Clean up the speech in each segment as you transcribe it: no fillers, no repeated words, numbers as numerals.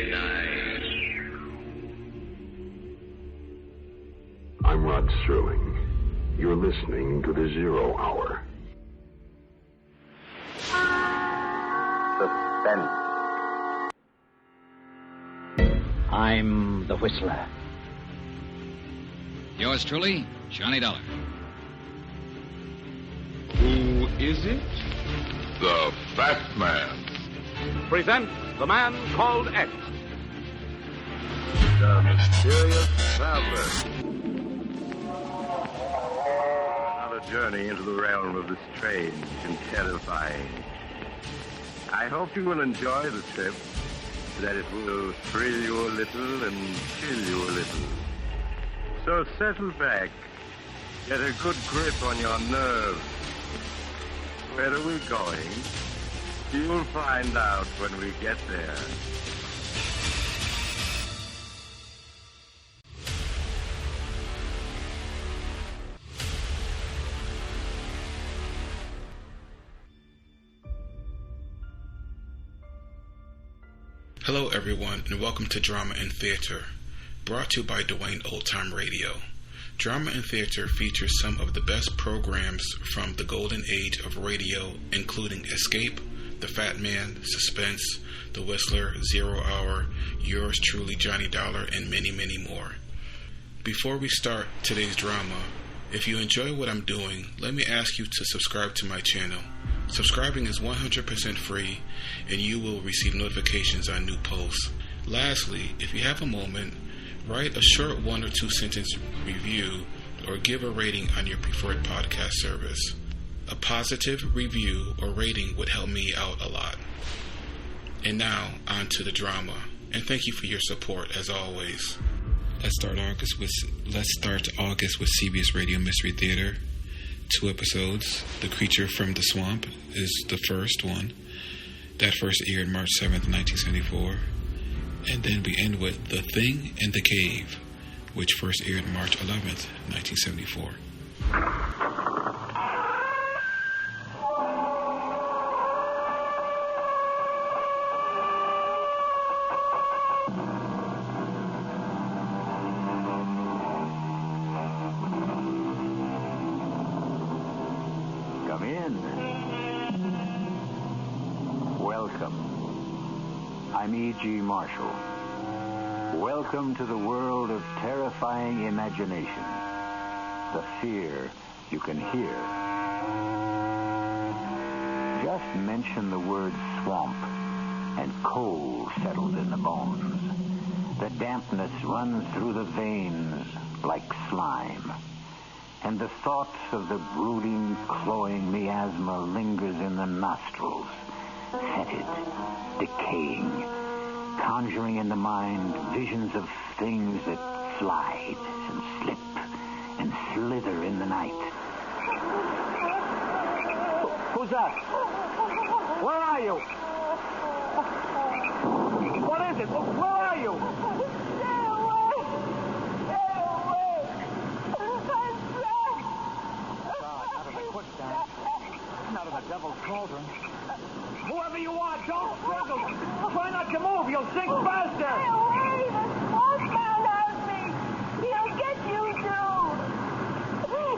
night. I'm Rod Sterling. You're listening to the Zero Hour. Suspense. I'm the Whistler. Yours truly, Johnny Dollar. Who is it? The Fat Man. Presents The Man Called X. The Mysterious Traveler. Another journey into the realm of the strange and terrifying. I hope you will enjoy the trip, that it will thrill you a little and chill you a little. So settle back, get a good grip on your nerves. Where are we going? You'll find out when we get there. Hello everyone, and welcome to Drama and Theater, brought to you by Duane Old Time Radio. Drama and Theater features some of the best programs from the golden age of radio, including Escape, The Fat Man, Suspense, The Whistler, Zero Hour, Yours Truly, Johnny Dollar, and many, many more. Before we start today's drama, if you enjoy what I'm doing, let me ask you to subscribe to my channel. Subscribing is 100% free, and you will receive notifications on new posts. Lastly, if you have a moment, write a short 1 or 2 sentence review or give a rating on your preferred podcast service. A positive review or rating would help me out a lot. And now, on to the drama. And thank you for your support, as always. Let's start August with CBS Radio Mystery Theater. 2 episodes. The Creature from the Swamp is the first one. That first aired March 7th, 1974. And then we end with The Thing in the Cave, which first aired March 11th, 1974. Come in. Welcome. I'm E.G. Marshall. Welcome to the world of terrifying imagination. The fear you can hear. Just mention the word swamp, and cold settles in the bones. The dampness runs through the veins like slime. And the thoughts of the brooding, cloying miasma lingers in the nostrils, fetid, decaying, conjuring in the mind visions of things that slide and slip and slither in the night. Who's that? Where are you? What is it? Where are you? Stay away! Stay away! Out of the quicksand. Out of the devil's cauldron. Whoever you are, don't struggle. Try not to move. You'll sink faster. Stay away! The smokeman has me. He'll get you too.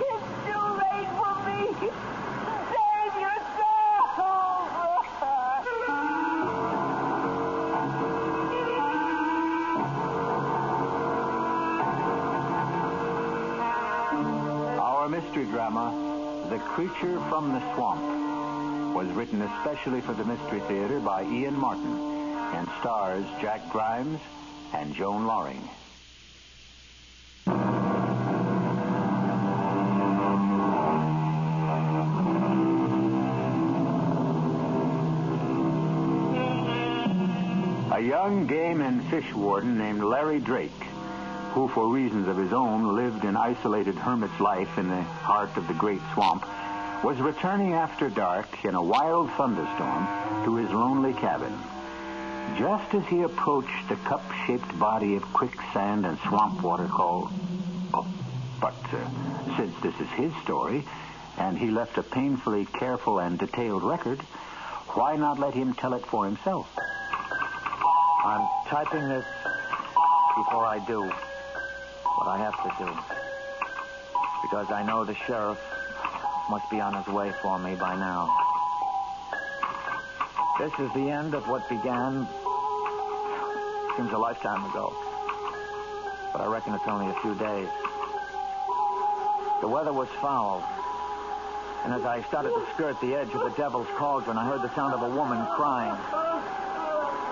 It's too late for me. Save yourself. Our mystery drama, The Creature from the Swamp, was written especially for the Mystery Theater by Ian Martin and stars Jack Grimes and Joan Lorring. A young game and fish warden named Larry Drake, who for reasons of his own lived an isolated hermit's life in the heart of the great swamp, was returning after dark in a wild thunderstorm to his lonely cabin. Just as he approached the cup-shaped body of quicksand and swamp water called... But since this is his story, and he left a painfully careful and detailed record, why not let him tell it for himself? I'm typing this before I do what I have to do. Because I know the sheriff must be on his way for me by now. This is the end of what began, seems a lifetime ago. But I reckon it's only a few days. The weather was foul. And as I started to skirt the edge of the Devil's Cauldron, I heard the sound of a woman crying.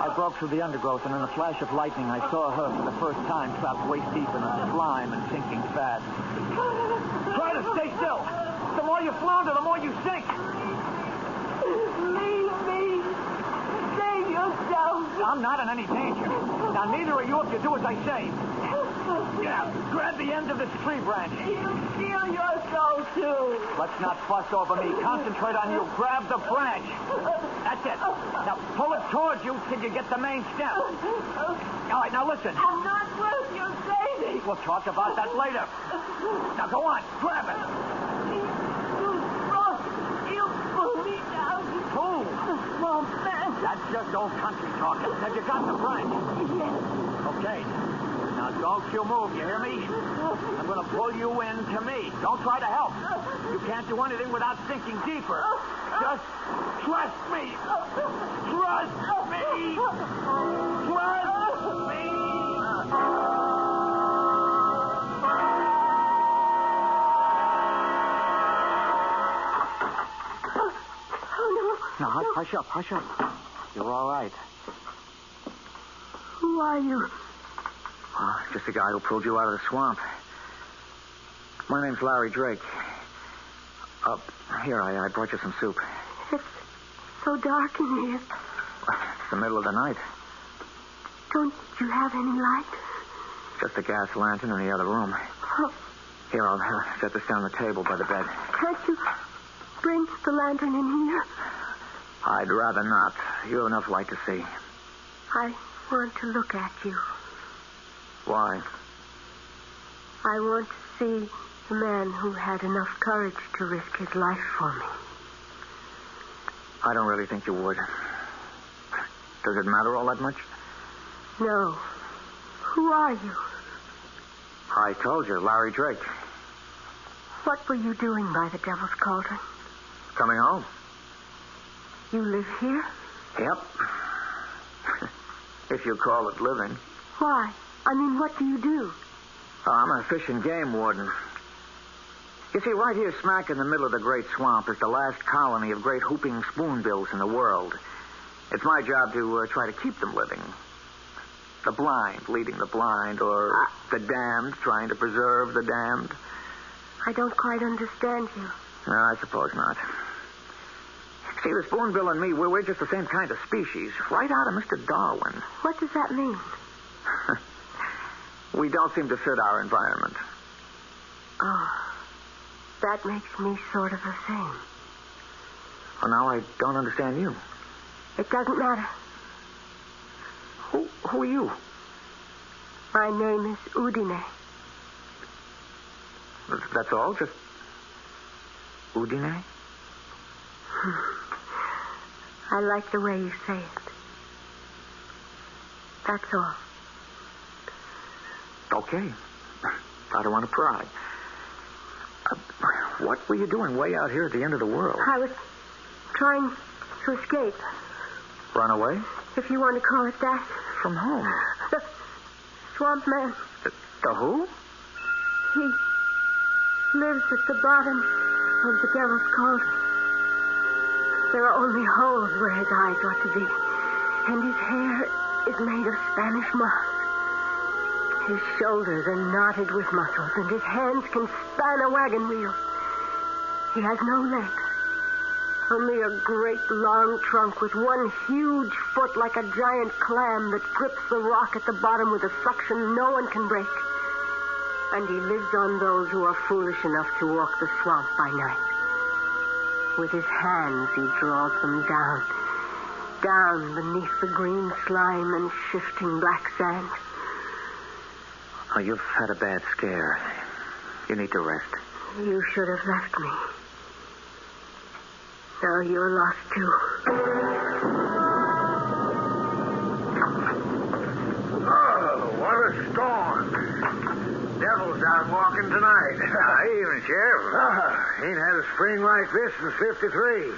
I broke through the undergrowth, and in a flash of lightning, I saw her for the first time trapped waist deep in the slime and sinking fast. Try to stay still. The more you flounder, the more you sink. Leave me. Save yourself. I'm not in any danger. Now, neither are you if you do as I say. Yeah, grab the end of this tree branch. You feel your soul, too. Let's not fuss over me. Concentrate on you. Grab the branch. That's it. Now, pull it towards you till you get the main stem. All right, now listen. I'm not worth your saving. We'll talk about that later. Now, go on. Grab it. You pull me down. Who? Swamp man. That's just old country talking. Have you got the branch? Yes. Okay. Now, don't you move, you hear me? I'm going to pull you in to me. Don't try to help. You can't do anything without sinking deeper. Just trust me. Trust me. Trust me. Oh, no. Now, hush up, hush up. You're all right. Who are you? Just the guy who pulled you out of the swamp. My name's Larry Drake. Here, I brought you some soup. It's so dark in here. It's the middle of the night. Don't you have any light? Just a gas lantern in the other room. Oh, Here, I'll set this down on the table by the bed. can't you bring the lantern in here? I'd rather not. You have enough light to see. I want to look at you. Why? I want to see the man who had enough courage to risk his life for me. I don't really think you would. Does it matter all that much? No. Who are you? I told you, Larry Drake. What were you doing by the Devil's Cauldron? Coming home. You live here? Yep. If you call it living. Why? I mean, what do you do? Oh, I'm a fish and game warden. You see, right here smack in the middle of the great swamp is the last colony of great whooping spoonbills in the world. It's my job to try to keep them living. The blind leading the blind, or the damned trying to preserve the damned. I don't quite understand you. No, I suppose not. See, the spoonbill and me, we're just the same kind of species, right out of Mr. Darwin. What does that mean? We don't seem to fit our environment. Oh, that makes me sort of the same. Well, now I don't understand you. It doesn't matter. Who are you? My name is Udine. That's all? Just Udine? I like the way you say it. That's all. Okay. I don't want to pry. What were you doing way out here at the end of the world? I was trying to escape. Run away? If you want to call it that. From whom? The swamp man. The who? He lives at the bottom of the Devil's Cauldron. There are only holes where his eyes ought to be. And his hair is made of Spanish moss. His shoulders are knotted with muscles, and his hands can span a wagon wheel. He has no legs. Only a great long trunk with one huge foot like a giant clam that grips the rock at the bottom with a suction no one can break. And he lives on those who are foolish enough to walk the swamp by night. With his hands, he draws them down. Down beneath the green slime and shifting black sand. Oh, you've had a bad scare. You need to rest. You should have left me. Now you're lost, too. morning, Sheriff. Ain't had a spring like this since '53.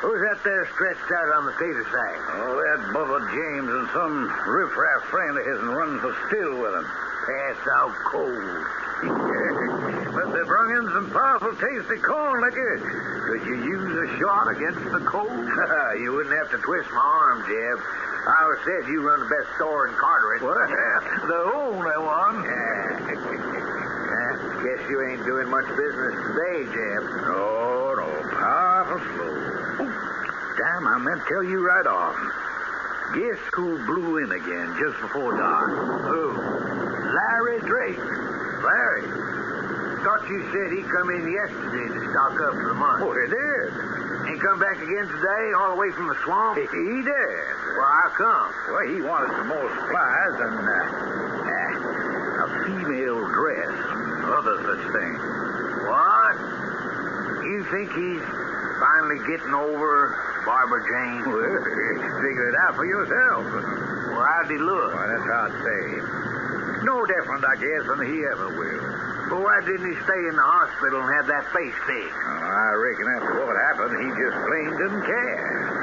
Who's that there stretched out on the tater sack? Oh, that Bubba James and some riffraff friend of his runs the still with him. Pass out cold. But they brung in some powerful tasty corn liquor. Could you use a shot against the cold? You wouldn't have to twist my arm, Jeb. I always said you run the best store in Carteret. What? The only one. Guess you ain't doing much business today, Jeb. No, powerful slow. Oh, damn, I meant to tell you right off. Guess who blew in again just before dark? Who? Larry Drake. Larry? Thought you said he come in yesterday to stock up for the month. Oh, he did. Ain't come back again today, all the way from the swamp? He did. Well, how come? Well, he wanted some more supplies and a female dress and other such things. What? You think he's finally getting over Barbara Jane? Well, figure it out for yourself. Well, how'd he look? Well, that's hard to say. No different, I guess, than he ever will. Well, why didn't he stay in the hospital and have that face fixed? Oh, I reckon after what happened, he just plain didn't care.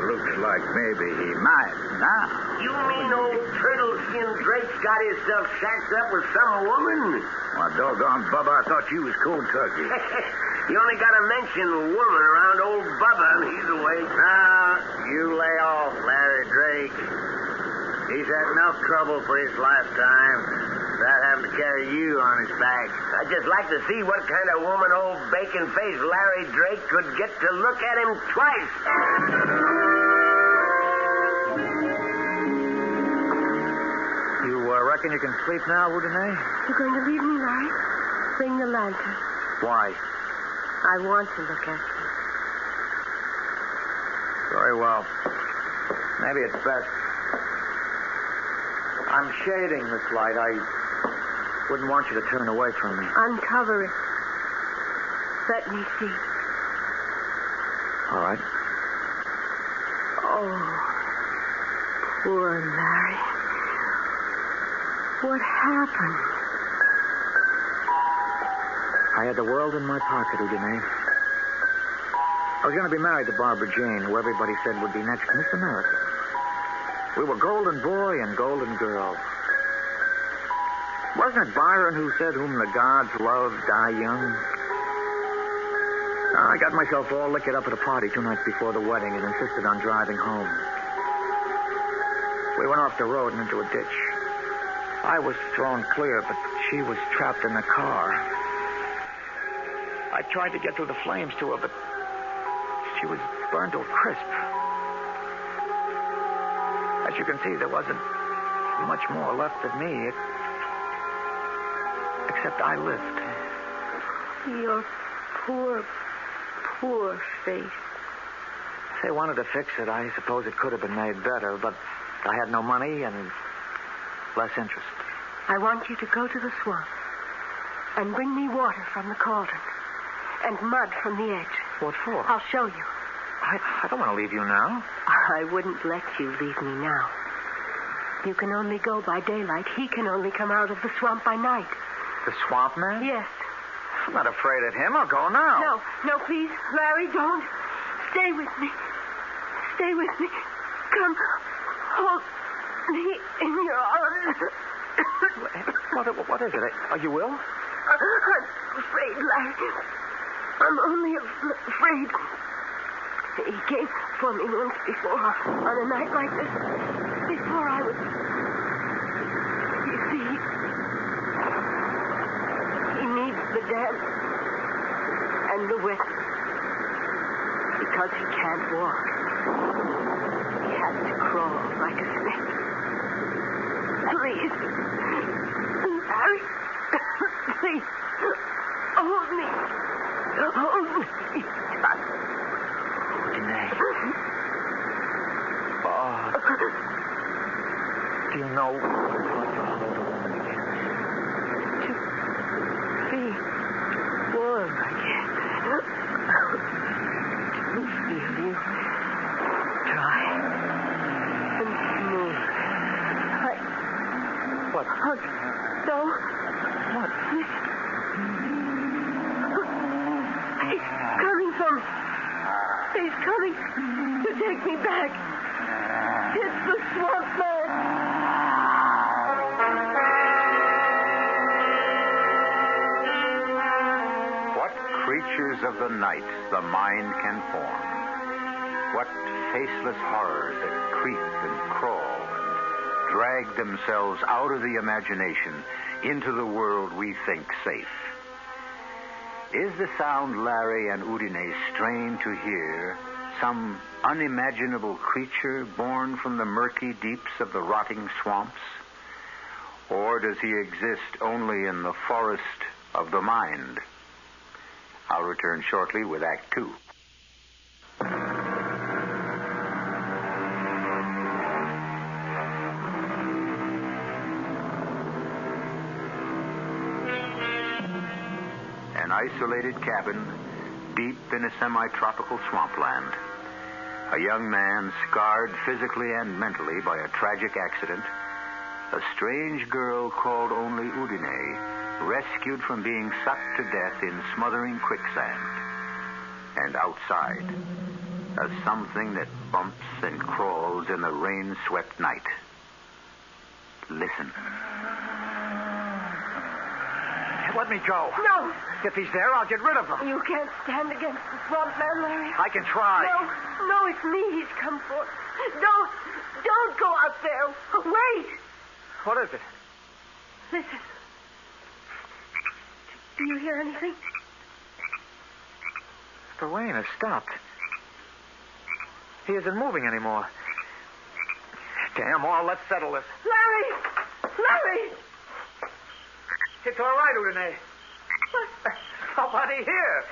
Looks like maybe he might now. You mean old turtle-skin Drake's got himself shacked up with some woman? Why, doggone Bubba, I thought you was cold turkey. You only got to mention woman around old Bubba and he's away. Now, you lay off, Larry Drake. He's had enough trouble for his lifetime without having to carry you on his back. I'd just like to see what kind of woman old bacon-faced Larry Drake could get to look at him twice. You reckon you can sleep now, Woodinay? You're going to leave me, Larry? Bring the lantern. Why? I want to look at you. Very well. Maybe it's best. I'm shading this light. I wouldn't want you to turn away from me. Uncover it. Let me see. All right. Oh, poor Larry. What happened? I had the world in my pocket, Udine. I was going to be married to Barbara Jane, who everybody said would be next Miss America. We were golden boy and golden girl. Wasn't it Byron who said, whom the gods love die young? I got myself all liquored up at a party 2 nights before the wedding and insisted on driving home. We went off the road and into a ditch. I was thrown clear, but she was trapped in the car. I tried to get through the flames to her, but she was burned to a crisp. As you can see, there wasn't much more left of me, except I lived. Your poor face. If they wanted to fix it, I suppose it could have been made better, but I had no money and less interest. I want you to go to the swamp and bring me water from the cauldron and mud from the edge. What for? I'll show you. I don't want to leave you now. I wouldn't let you leave me now. You can only go by daylight. He can only come out of the swamp by night. The swamp man? Yes. I'm not afraid of him. I'll go now. No, please. Larry, don't. Stay with me. Stay with me. Come. Hold me in your arms. What is it? Are you ill? I'm afraid, Larry. I'm only afraid. He came for me once before on a night like this. Before I was... You see, he needs the damp and the wet because he can't walk. He has to crawl like a snake. Please, Larry, please, hold me. Hold me. Do you know what it's like to hold a woman again? To be warm again. To feel you dry and smooth. What? No. What? Listen. for me. He's coming to take me back. It's the swamp man. What creatures of the night the mind can form. What faceless horrors that creep and crawl and drag themselves out of the imagination into the world we think safe. Is the sound Larry and Udine strain to hear some unimaginable creature born from the murky deeps of the rotting swamps? Or does he exist only in the forest of the mind? I'll return shortly with Act 2. An isolated cabin deep in a semi-tropical swampland. A young man scarred physically and mentally by a tragic accident. A strange girl called only Udine, rescued from being sucked to death in smothering quicksand. And outside, a something that bumps and crawls in the rain-swept night. Listen. Let me go. No. If he's there, I'll get rid of him. You can't stand against the swamp man, Larry. I can try. No, it's me he's come for. Don't go out there. Wait. What is it? Listen. Do you hear anything? The rain has stopped. He isn't moving anymore. Damn all, let's settle this. Larry! It's all right, Udine. Nobody here.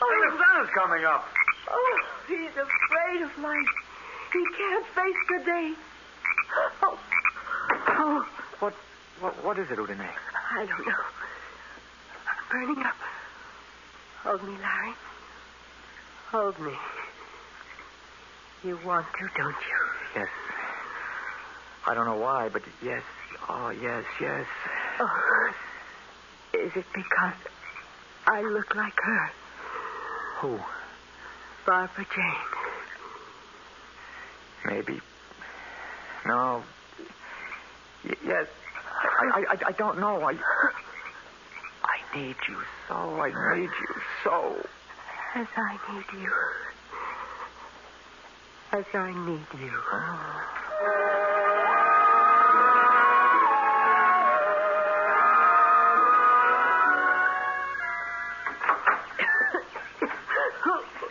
Oh. The sun is coming up. Oh, he's afraid of light. He can't face the day. Oh. What is it, Udine? I don't know. I'm burning up. Hold me, Larry. Hold me. You want to, don't you? Yes. I don't know why, but yes. Oh, yes. Oh. Is it because I look like her? Who? Barbara Jane. Maybe. No. Yes. I don't know. I need you so. I need you so. As I need you. As I need you.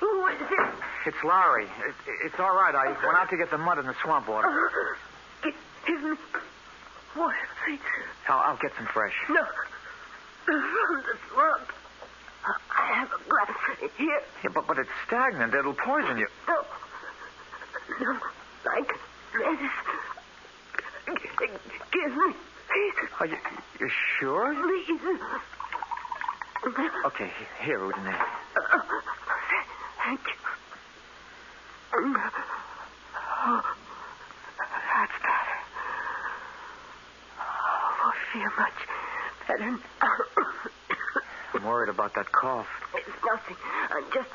Who is it? It's Larry. It's all right. I went out to get the mud in the swamp water. Give me water, please. I'll get some fresh. No. From the swamp. I have a glass here. Yeah, but it's stagnant. It'll poison you. No. Like this. Give me, please. Are you sure? Please. Okay, here, Udine. Thank you. Oh, that's better. Oh, I feel much better now. I'm worried about that cough. It's nothing. I'm just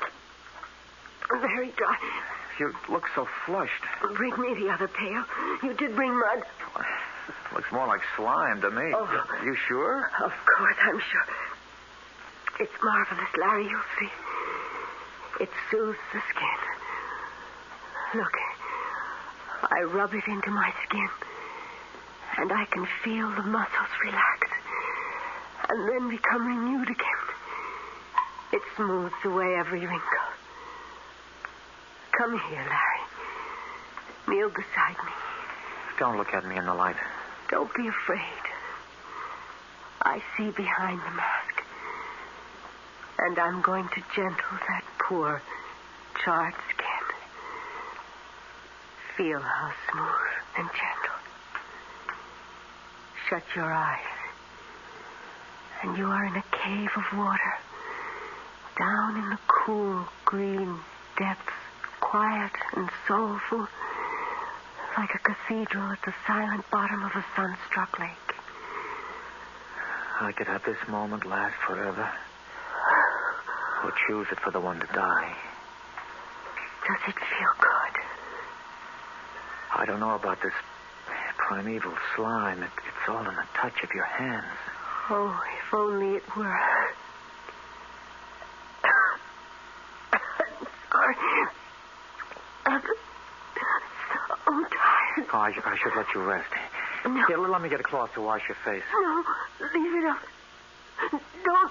very dry. You look so flushed. Bring me the other pail. You did bring mud. Looks more like slime to me. Oh. You sure? Of course, I'm sure. It's marvelous, Larry. You'll see. It soothes the skin. Look, I rub it into my skin, and I can feel the muscles relax, and then become renewed again. It smooths away every wrinkle. Come here, Larry. Kneel beside me. Don't look at me in the light. Don't be afraid. I see behind the mask. And I'm going to gentle that poor, charred skin. Feel how smooth and gentle. Shut your eyes. And you are in a cave of water. Down in the cool, green depths. Quiet and soulful. Like a cathedral at the silent bottom of a sun-struck lake. I could have this moment last forever. Or choose it for the one to die. Does it feel good? I don't know about this primeval slime. It's all in the touch of your hands. Oh, if only it were. Sorry. I'm so tired. Oh, I should let you rest. No. Here, let me get a cloth to wash your face. No, leave it up. Don't.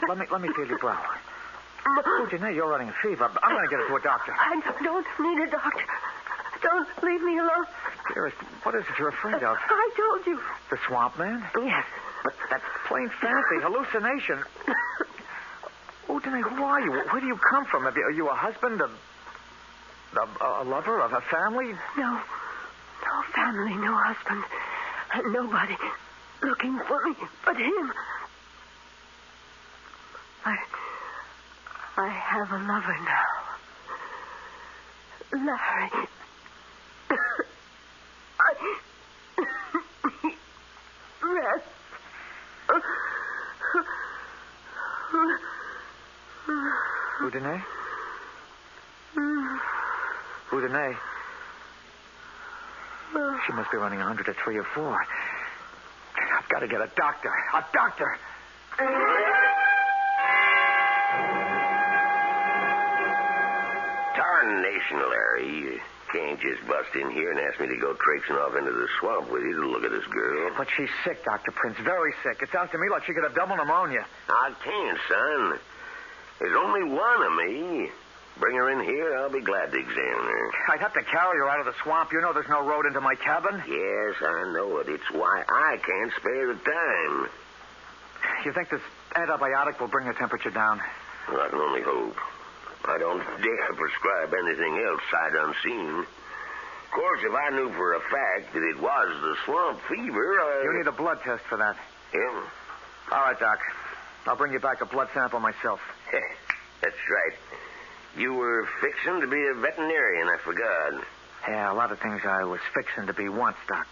Let me feel your brow. Oh, Janney, you're running a fever. I'm going to get it to a doctor. I don't need a doctor. Don't leave me alone. Dearest, what is it you're afraid of? I told you. The swamp man? Yes. But that's plain fancy, hallucination. Oh, Janney, who are you? Where do you come from? Are you a husband, a lover, of a family? No. No family, no husband. And nobody looking for me but him. I have a lover now. Larry. Rest. Udine? Udine? She must be running 100 to 3 or 4. I've got to get a doctor. A doctor! Tarnation, Larry. You can't just bust in here and ask me to go traipsing off into the swamp with you to look at this girl. But she's sick, Dr. Prince. Very sick. It sounds to me like she could have double pneumonia. I can't, son. There's only one of me. Bring her in here. I'll be glad to examine her. I'd have to carry her out of the swamp. You know there's no road into my cabin. Yes, I know it. It's why I can't spare the time. You think this antibiotic will bring her temperature down? Well, I can only hope. I don't dare prescribe anything else sight unseen. Of course, if I knew for a fact that it was the swamp fever, You need a blood test for that. Yeah? All right, Doc. I'll bring you back a blood sample myself. That's right. You were fixing to be a veterinarian, I forgot. Yeah, a lot of things I was fixing to be once, Doc.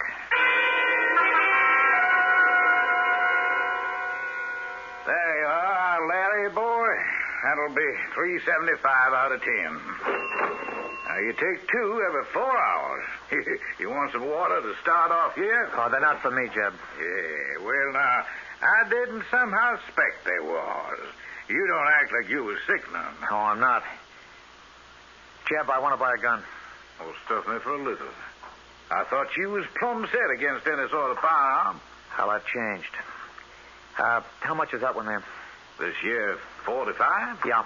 There you are, Larry, boy. That'll be $3.75 out of 10. Now, you take 2 every 4 hours. You want some water to start off here? Oh, they're not for me, Jeb. Yeah, well, now, I didn't somehow suspect they was. You don't act like you was sick none. Oh, I'm not. Jeb, I want to buy a gun. Oh, stuff me for a little. I thought you was plumb set against any sort of firearm. Well, I've changed. How much is that one there? This year, 45? Yeah.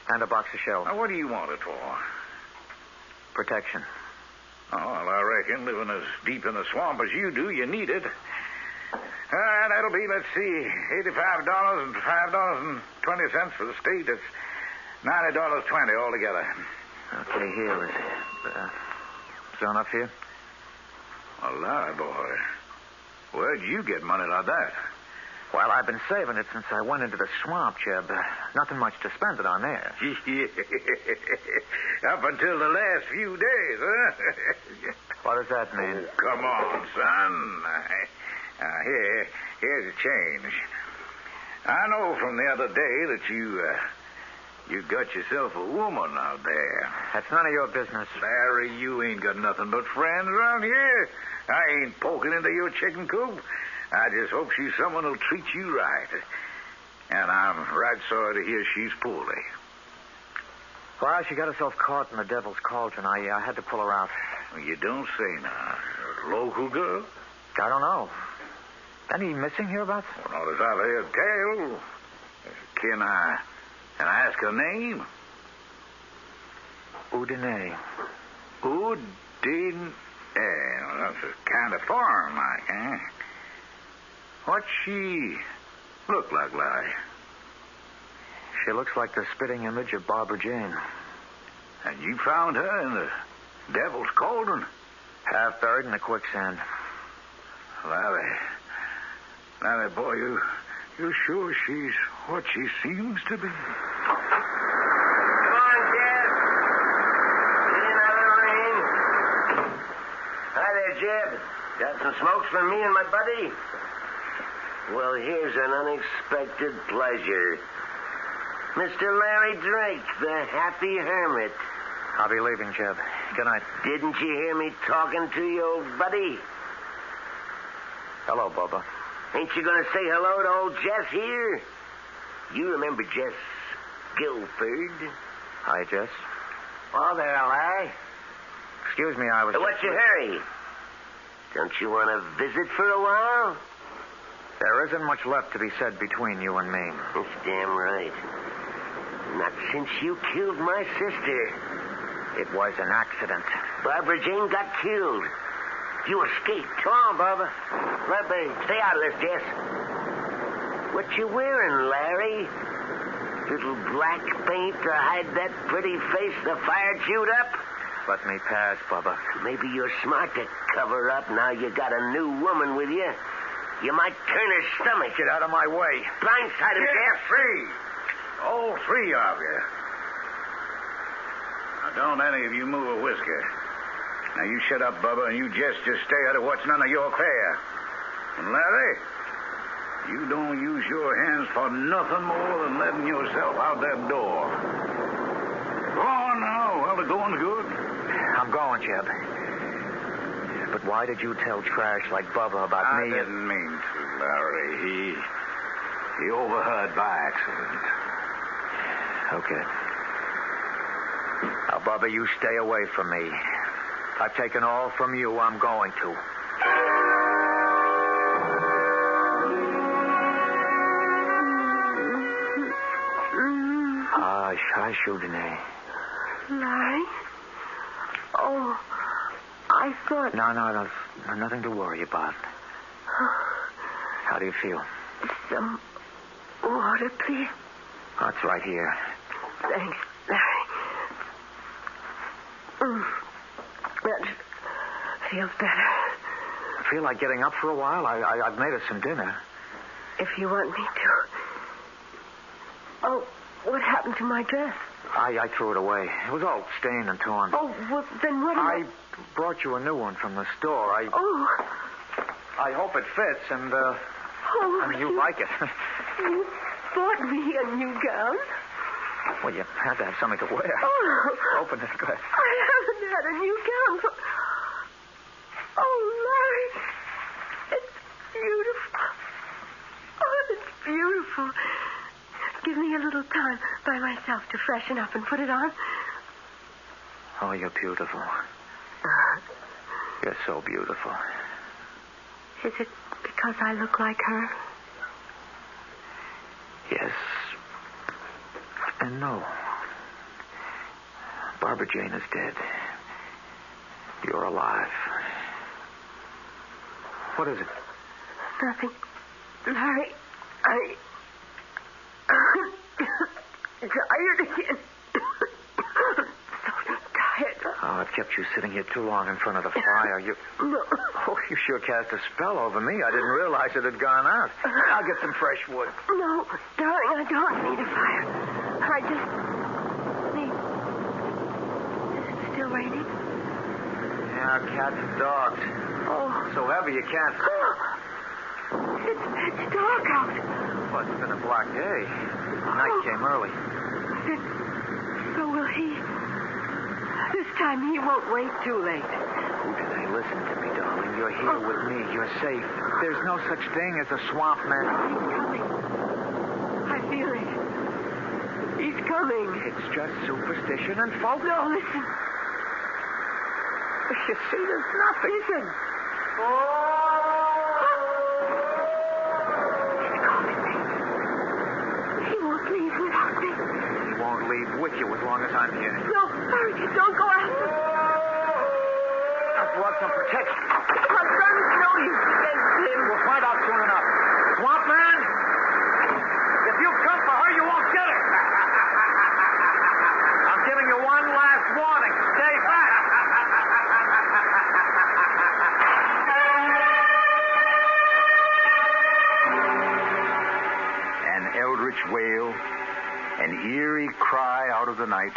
And a box of shells. Now, what do you want it for? Protection. Oh, well, I reckon living as deep in the swamp as you do, you need it. That'll be, let's see, $85 and $5.20 for the state. That's $90.20 altogether. Okay, here. Is there enough here? Well, Lord, boy. Where'd you get money like that? Well, I've been saving it since I went into the swamp, Jeb. Nothing much to spend it on there. Up until the last few days, huh? What does that mean? Oh, come on, son. Here's a change. I know from the other day that you got yourself a woman out there. That's none of your business. Larry, you ain't got nothing but friends around here. I ain't poking into your chicken coop. I just hope she's someone who'll treat you right. And I'm right sorry to hear she's poorly. Well, she got herself caught in the devil's cauldron. I had to pull her out. You don't say now. A local girl? I don't know. Any missing hereabouts? Well, not as I've heard tell. Can I ask her name? Udine. Udine. Well, that's a kind of foreign, like, eh? What's she look like, Larry? She looks like the spitting image of Barbara Jane. And you found her in the devil's cauldron? Half buried in the quicksand. Larry, boy, you sure she's what she seems to be? Come on, Jeb. See another ring? Hi there, Jeb. Got some smokes for me and my buddy? Well, here's an unexpected pleasure. Mr. Larry Drake, the happy hermit. I'll be leaving, Jeb. Good night. Didn't you hear me talking to you, old buddy? Hello, Bubba. Ain't you going to say hello to old Jess here? You remember Jess Guilford? Hi, Jess. Oh, there, Larry. Excuse me, I was... What's your hurry? Don't you want to visit for a while? There isn't much left to be said between you and me. That's damn right. Not since you killed my sister. It was an accident. Barbara Jane got killed. You escaped. Come on, Barbara. Right, babe. Stay out of this, Jess. What you wearing, Larry? Little black paint to hide that pretty face the fire chewed up? Let me pass, Bubba. Maybe you're smart to cover up now you got a new woman with you. You might turn her stomach. Get out of my way. Blindside him, Jess. Free. All three of you. Now, don't any of you move a whisker. Now, you shut up, Bubba, and you just stay out of what's none of your affair. And Larry, you don't use your hands for nothing more than letting yourself out that door. Go on now. Well, the going's good. I'm going, Jeb. But why did you tell trash like Bubba about me? I didn't mean to, Larry. He overheard by accident. Okay. Now, Bubba, you stay away from me. I've taken all from you. I'm going to. Hush, Udine. Larry? Oh, I thought... No, nothing to worry about. How do you feel? Some water, please. That's right here. Thanks, Larry. That feels better. I feel like getting up for a while. I've made us some dinner. If you want me to. Oh, what happened to my dress? I threw it away. It was all stained and torn. Oh, well, then what I brought you a new one from the store. I hope it fits, and, you like it. You bought me a new gown? Well, you had to have something to wear. Oh. Open this glass. I haven't had a new gown for... Oh, Larry. It's beautiful. Oh, it's beautiful. Give me a little time by myself to freshen up and put it on. Oh, you're beautiful. You're so beautiful. Is it because I look like her? Yes. And no. Barbara Jane is dead. You're alive. What is it? Nothing. Larry, tired again. So tired. Oh, I've kept you sitting here too long in front of the fire. No. Oh, you sure cast a spell over me. I didn't realize it had gone out. I'll get some fresh wood. No, darling, I don't need a fire. I just need... Is it still raining? Yeah, cats and dogs. Oh. So heavy you can't... It's dark out. Well, it's been a black day. Night came early. So will he. This time he won't wait too late. Udine, listen to me, darling. You're here with me. You're safe. There's no such thing as a swamp man. He's coming. I feel it. He's coming. It's just superstition and folk. No, listen. You see, there's nothing. Listen. Leave with you as long as I'm here. No, hurry, don't go after him. I've brought some protection. I'm trying to know you against him. We'll find out soon enough. Swamp man, if you come for her, you won't get her. I'm giving you one last warning. Stay back. An eldritch wail, an eerie cry out of the night,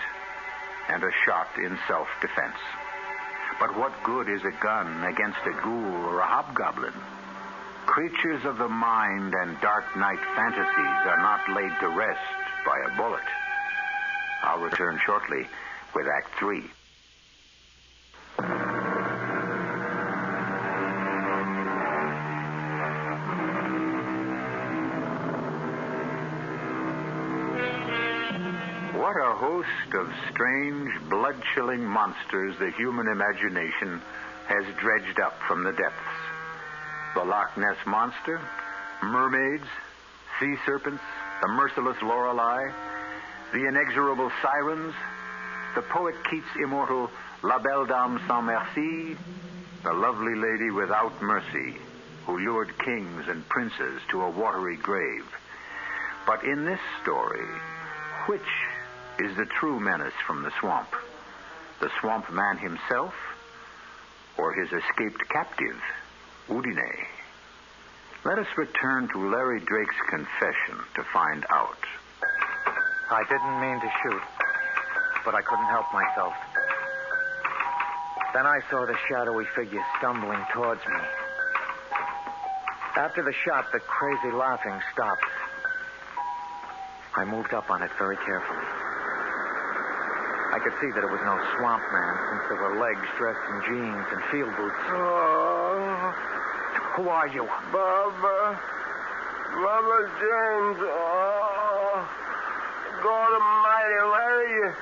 and a shot in self-defense. But what good is a gun against a ghoul or a hobgoblin? Creatures of the mind and dark night fantasies are not laid to rest by a bullet. I'll return shortly with Act 3. What a host of strange, blood-chilling monsters the human imagination has dredged up from the depths. The Loch Ness Monster, mermaids, sea serpents, the merciless Lorelei, the inexorable sirens, the poet Keats' immortal La Belle Dame Sans Merci, the lovely lady without mercy who lured kings and princes to a watery grave. But in this story, which is the true menace from the swamp? The swamp man himself, or his escaped captive, Udine? Let us return to Larry Drake's confession to find out. I didn't mean to shoot, but I couldn't help myself. Then I saw the shadowy figure stumbling towards me. After the shot, the crazy laughing stopped. I moved up on it very carefully. I could see that it was no swamp man, since there were legs dressed in jeans and field boots. Oh. Who are you? Bubba James. Oh. God almighty, Larry,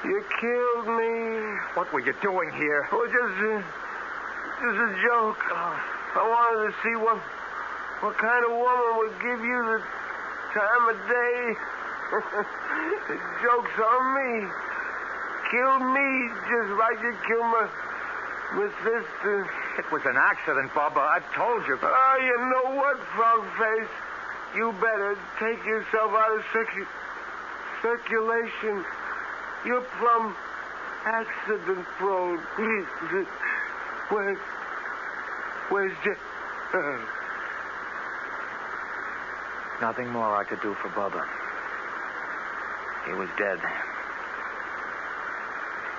you killed me. What were you doing here? Oh, just a joke. I wanted to see what kind of woman would give you the time of day. The joke's on me. Killed me just like you killed my sister. It was an accident, Bubba. I told you. Oh, you know what, Frogface? You better take yourself out of circulation. You're plumb accident prone. Where's Nothing more I could do for Bubba. He was dead.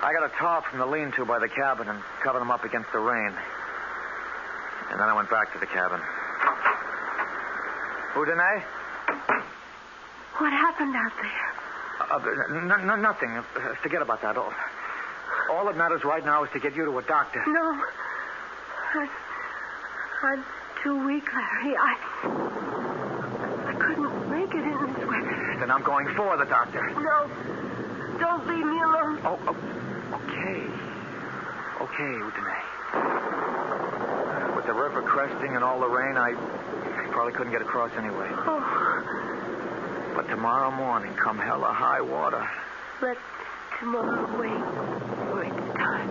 I got a tarp from the lean-to by the cabin and covered him up against the rain. And then I went back to the cabin. Udine? What happened out there? Nothing. Forget about that. All that matters right now is to get you to a doctor. No. I'm too weak, Larry. I couldn't make it in this weather. Then I'm going for the doctor. No. Don't leave me alone. Okay. Okay, Udine. With the river cresting and all the rain, I probably couldn't get across anyway. Oh. But tomorrow morning, come hell or high water. Let tomorrow wait for its time.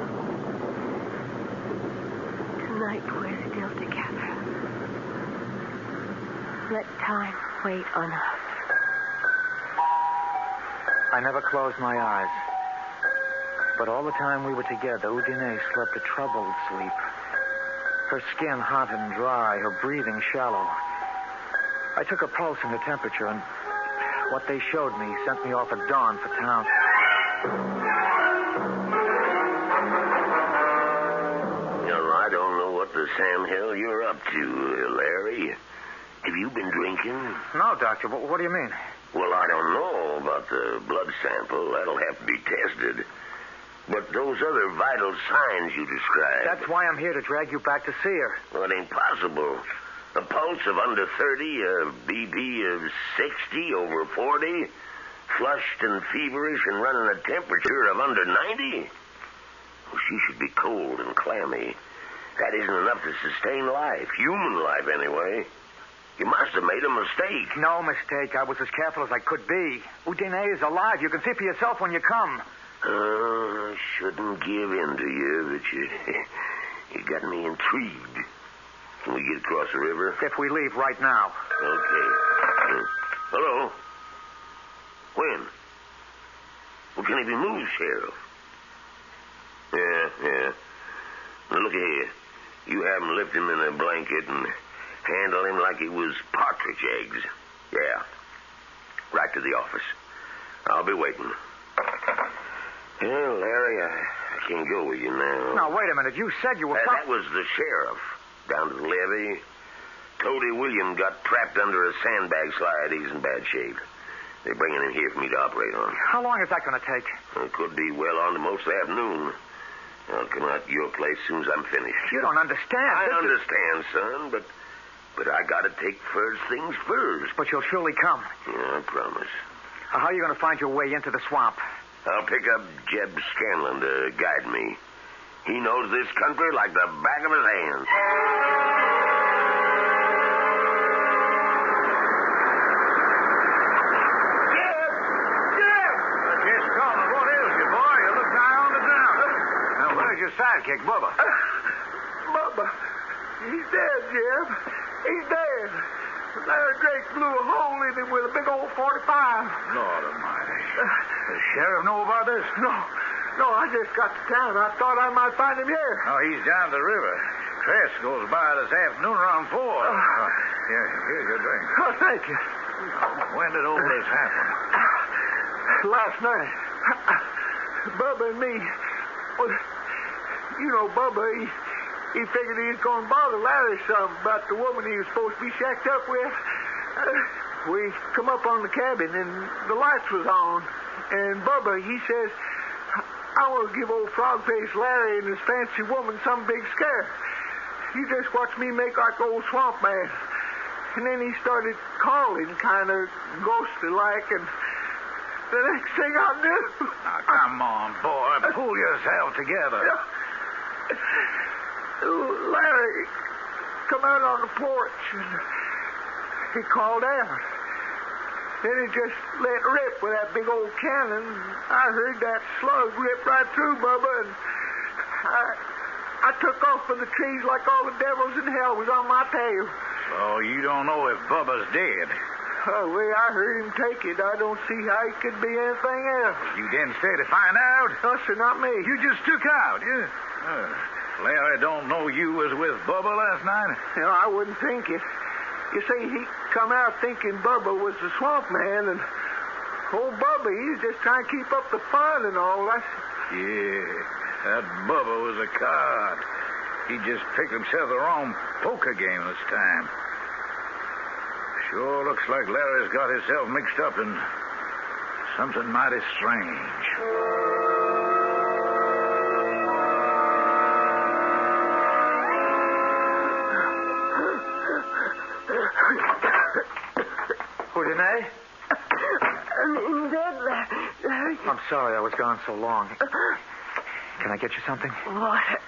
Tonight we're still together. Let time wait on us. I never closed my eyes. But all the time we were together, Udine slept a troubled sleep. Her skin hot and dry, her breathing shallow. I took her pulse and her temperature, and what they showed me sent me off at dawn for town. I don't know what the Sam Hill you're up to, Larry. Have you been drinking? No, Doctor. What do you mean? Well, I don't know about the blood sample. That'll have to be tested. But those other vital signs you described... That's why I'm here, to drag you back to see her. Well, it ain't possible. A pulse of under 30, a BP of 60 over 40, flushed and feverish and running a temperature of under 90? Well, she should be cold and clammy. That isn't enough to sustain life, human life anyway. You must have made a mistake. No mistake. I was as careful as I could be. Udine is alive. You can see for yourself when you come. I shouldn't give in to you, but you got me intrigued. Can we get across the river? If we leave right now. Okay. Hello? When? Well, can he be moved, Sheriff? Yeah. Now, look here. You have him lift him in a blanket and handle him like he was partridge eggs. Yeah. Right to the office. I'll be waiting. Well, Larry, I can't go with you now. Now, wait a minute. You said you were... That was the sheriff down to the levee. Toady William got trapped under a sandbag slide. He's in bad shape. They're bringing him here for me to operate on. How long is that going to take? It could be well on to most of the afternoon. I'll come out to your place as soon as I'm finished. You don't understand. I understand, son, but I gotta take first things first. But you'll surely come. Yeah, I promise. How are you going to find your way into the swamp? I'll pick up Jeb Scanlon to guide me. He knows this country like the back of his hand. Your sidekick, Bubba. Bubba. He's dead, Jeb. He's dead. Larry Drake blew a hole in him with a big old 45. Lord almighty. The sheriff know about this? No, I just got to town. I thought I might find him here. Oh, he's down the river. Cress goes by this afternoon around 4. Here's your drink. Oh, thank you. When did all this happen? Last night. Bubba and me... Well, you know, Bubba, he figured he was going to bother Larry some about the woman he was supposed to be shacked up with. We come up on the cabin, and the lights was on. And Bubba, he says, I want to give old frog-faced Larry and his fancy woman some big scare. He just watched me make like old swamp man. And then he started calling, kind of ghostly-like, and the next thing I knew... Now, come on, boy. Pull yourself together. Larry come out on the porch, and he called out. Then he just let rip with that big old cannon. I heard that slug rip right through Bubba, and I took off for the trees like all the devils in hell was on my tail. So you don't know if Bubba's dead? Oh, the way I heard him take it, I don't see how he could be anything else. You didn't stay to find out? No, sir, not me. You just took out, yeah? Larry don't know you was with Bubba last night? You know, I wouldn't think it. You see, he come out thinking Bubba was the swamp man, and old Bubba, he's just trying to keep up the fun and all. Yeah, that Bubba was a card. He just picked himself the wrong poker game this time. Sure looks like Larry's got himself mixed up in something mighty strange. Janney? I'm in bed, Larry. I'm sorry I was gone so long. Can I get you something? Water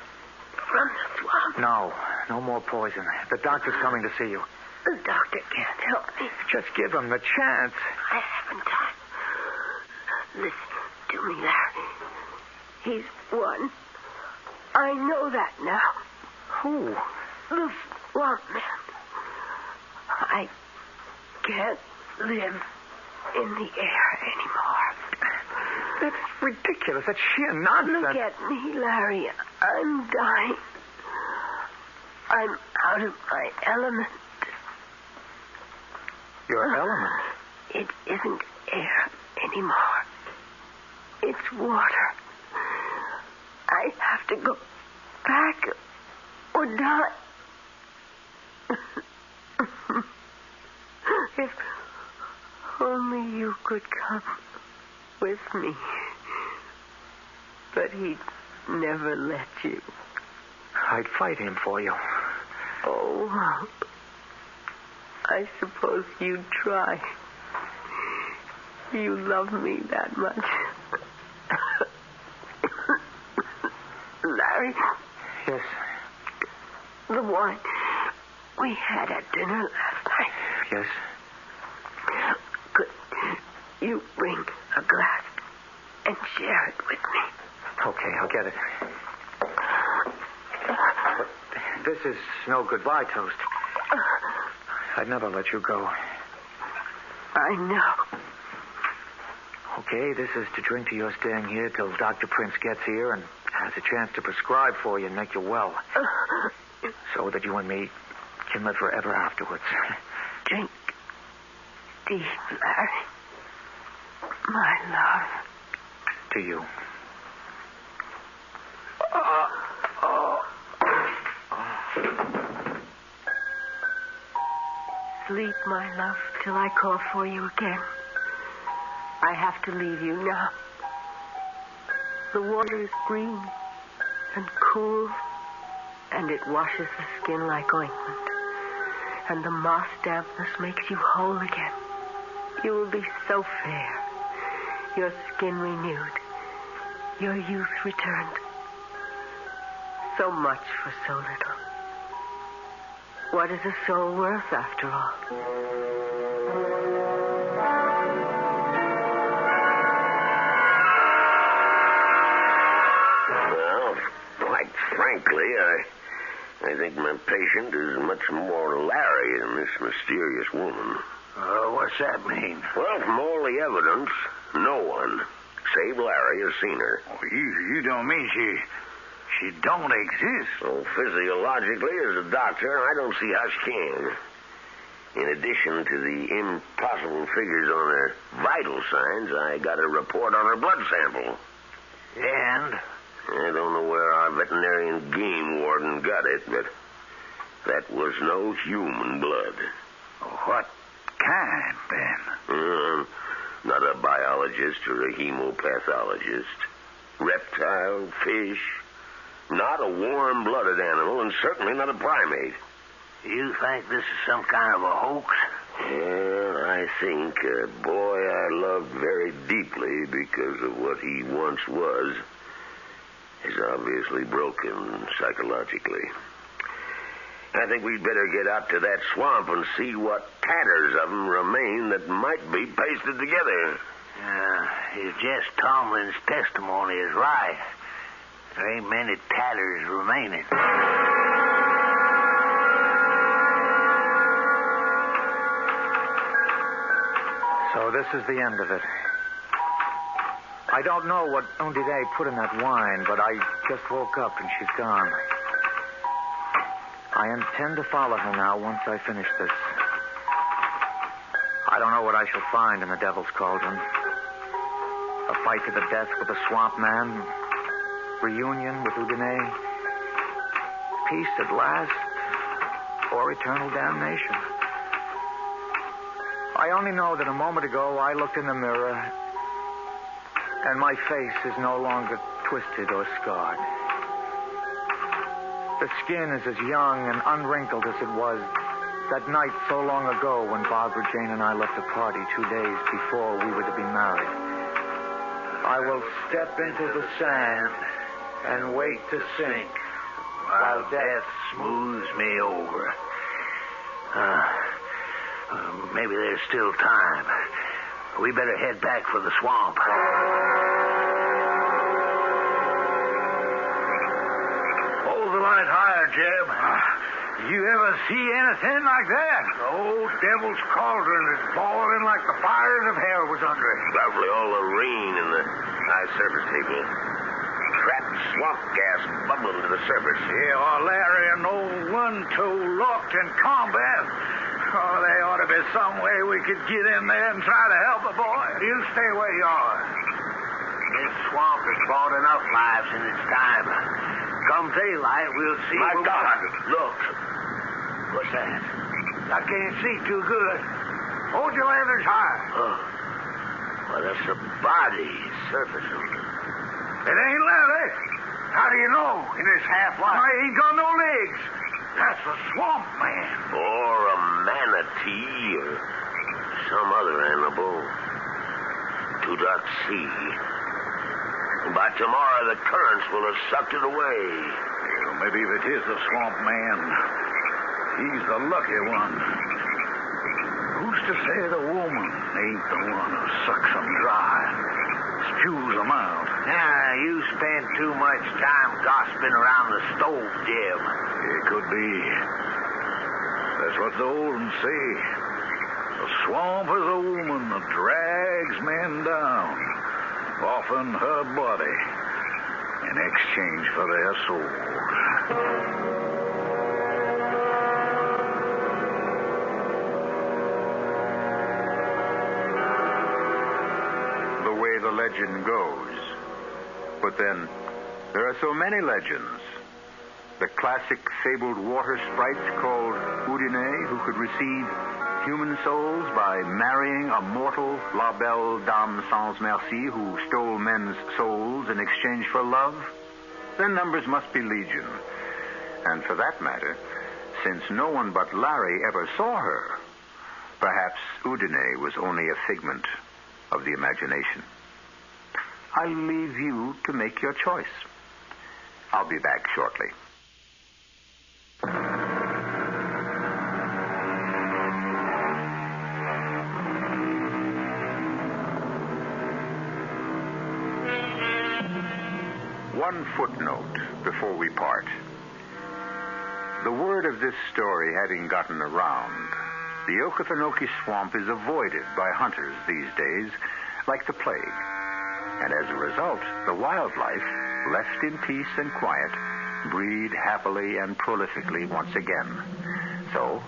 from the swamp. No more poison. The doctor's coming to see you. The doctor can't help me. Just give him the chance. I haven't time. Listen to me, Larry. He's won. I know that now. Who? The swamp man. I can't live in the air anymore. That's ridiculous. That's sheer nonsense. Look at me, Larry. I'm dying. I'm out of my element. Your element? It isn't air anymore. It's water. I have to go back or die. If only you could come with me. But he'd never let you. I'd fight him for you. Oh, I suppose you'd try. You love me that much. Larry? Yes? The wine we had at dinner last night. Yes? Could you bring a glass and share it with me? Okay, I'll get it. But this is no goodbye toast. I'd never let you go. I know. Okay, this is to drink to your staying here till Dr. Prince gets here and has a chance to prescribe for you and make you well. So that you and me can live forever afterwards. Drink deep, Larry. My love. To you. Sleep, my love, till I call for you again. I have to leave you now. The water is green and cool, and it washes the skin like ointment. And the moss dampness makes you whole again. You will be so fair. Your skin renewed. Your youth returned. So much for so little. What is a soul worth, after all? Well, quite frankly, I think my patient is much more Larry than this mysterious woman. What's that mean? Well, from all the evidence, no one, save Larry, has seen her. Oh, you don't mean she don't exist? So physiologically, as a doctor, I don't see how she can. In addition to the impossible figures on her vital signs, I got a report on her blood sample. And? I don't know where our veterinarian game warden got it, but that was no human blood. What kind, then? Not a biologist or a hemopathologist. Reptile, fish. Not a warm-blooded animal, and certainly not a primate. You think this is some kind of a hoax? Well, I think a boy I loved very deeply because of what he once was is obviously broken psychologically. I think we'd better get out to that swamp and see what tatters of them remain that might be pasted together. If Jess Tomlin's testimony is right, there ain't many tatters remaining. So this is the end of it. I don't know what Undide put in that wine, but I just woke up and she's gone. I intend to follow her now once I finish this. I don't know what I shall find in the Devil's Cauldron. A fight to the death with the swamp man. Reunion with Udine. Peace at last. Or eternal damnation. I only know that a moment ago I looked in the mirror and my face is no longer twisted or scarred. The skin is as young and unwrinkled as it was that night so long ago when Barbara Jane and I left the party 2 days before we were to be married. I will step into the sand and wait to sink while death smooths me over. Maybe there's still time. We better head back for the swamp. Hold the light higher, Jeb. You ever see anything like that? The old Devil's Cauldron is boiling like the fires of hell was under it. Probably all the rain in the high surface table. Trapped swamp gas bubbling to the surface. Yeah, well, Larry and old One-Toe locked in combat. Oh, there ought to be some way we could get in there and try to help the boy. You stay where you are. This swamp has brought enough lives in its time. Come daylight, we'll see. My God, look. What's that? I can't see too good. Hold your lanterns high. Oh. Well, that's a body surfacing. It ain't Larry. How do you know in this half-light? I ain't got no legs. That's a swamp man. Or a manatee or some other animal. Do not see. By tomorrow, the currents will have sucked it away. Well, maybe if it is the swamp man, he's the lucky one. Who's to say the woman ain't the one who sucks them dry, spews them out? You spend too much time gossiping around the stove, Jim. It could be. That's what the old ones say. The swamp is a woman that drags men down, often her body, in exchange for their souls. The way the legend goes. But then, there are so many legends. The classic fabled water sprites called Udine, who could receive human souls by marrying a mortal la belle dame sans merci who stole men's souls in exchange for love, then numbers must be legion. And for that matter, since no one but Larry ever saw her, perhaps Udine was only a figment of the imagination. I'll leave you to make your choice. I'll be back shortly. One footnote before we part. The word of this story having gotten around, the Okefenokee Swamp is avoided by hunters these days like the plague. And as a result, the wildlife, left in peace and quiet, breed happily and prolifically once again. So,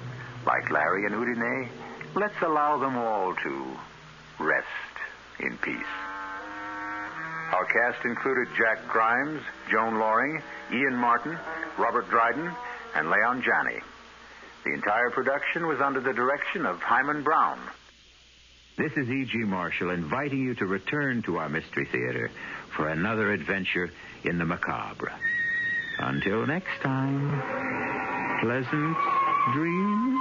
like Larry and Udine, let's allow them all to rest in peace. Our cast included Jack Grimes, Joan Lorring, Ian Martin, Robert Dryden, and Leon Janney. The entire production was under the direction of Hyman Brown. This is E.G. Marshall inviting you to return to our Mystery Theater for another adventure in the macabre. Until next time, pleasant dreams.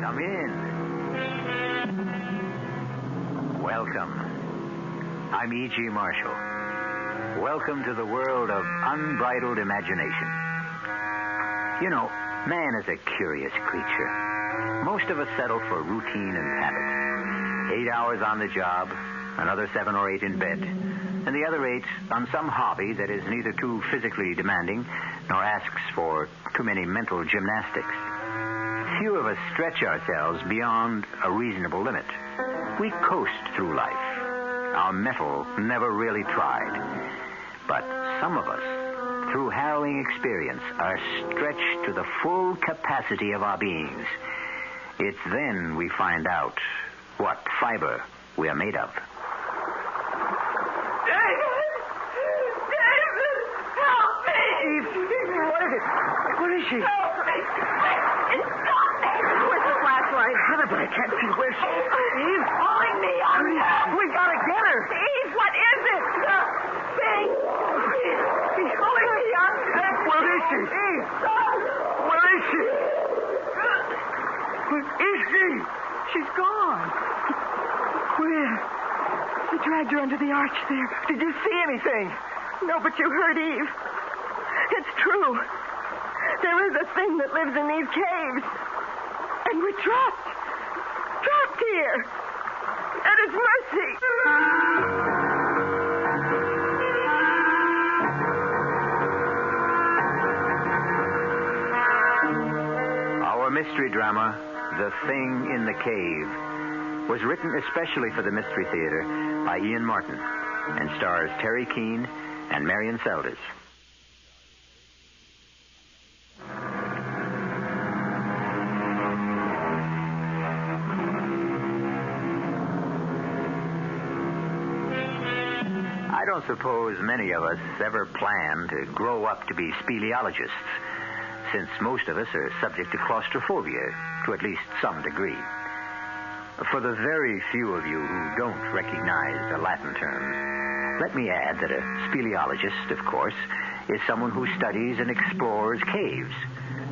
Come in. Welcome. I'm E.G. Marshall. Welcome to the world of unbridled imagination. You know, man is a curious creature. Most of us settle for routine and habit. 8 hours on the job, another 7 or 8 in bed, and the other 8 on some hobby that is neither too physically demanding nor asks for too many mental gymnastics. Few of us stretch ourselves beyond a reasonable limit. We coast through life. Our mettle never really tried. But some of us, through harrowing experience, are stretched to the full capacity of our beings. It's then we find out what fiber we are made of. David! David! Help me! Eve, what is it? What is she? Help me! Stop me! Where's the flashlight? Heaven, I can't see where she is. Eve? Pulling me on her! We gotta get her! Eve, what is it? Thing! He's pulling me on her! Where is she? Eve! Where is she? Where is she? She's gone. Where? He dragged her under the arch there. Did you see anything? No, but you heard Eve. It's true. There is a thing that lives in these caves. And we're trapped. Trapped here. At its mercy. Our mystery drama, The Thing in the Cave, was written especially for the Mystery Theater by Ian Martin and stars Teri Keane and Marian Seldes. I don't suppose many of us ever plan to grow up to be speleologists, since most of us are subject to claustrophobia to at least some degree. For the very few of you who don't recognize the Latin term, let me add that a speleologist, of course, is someone who studies and explores caves.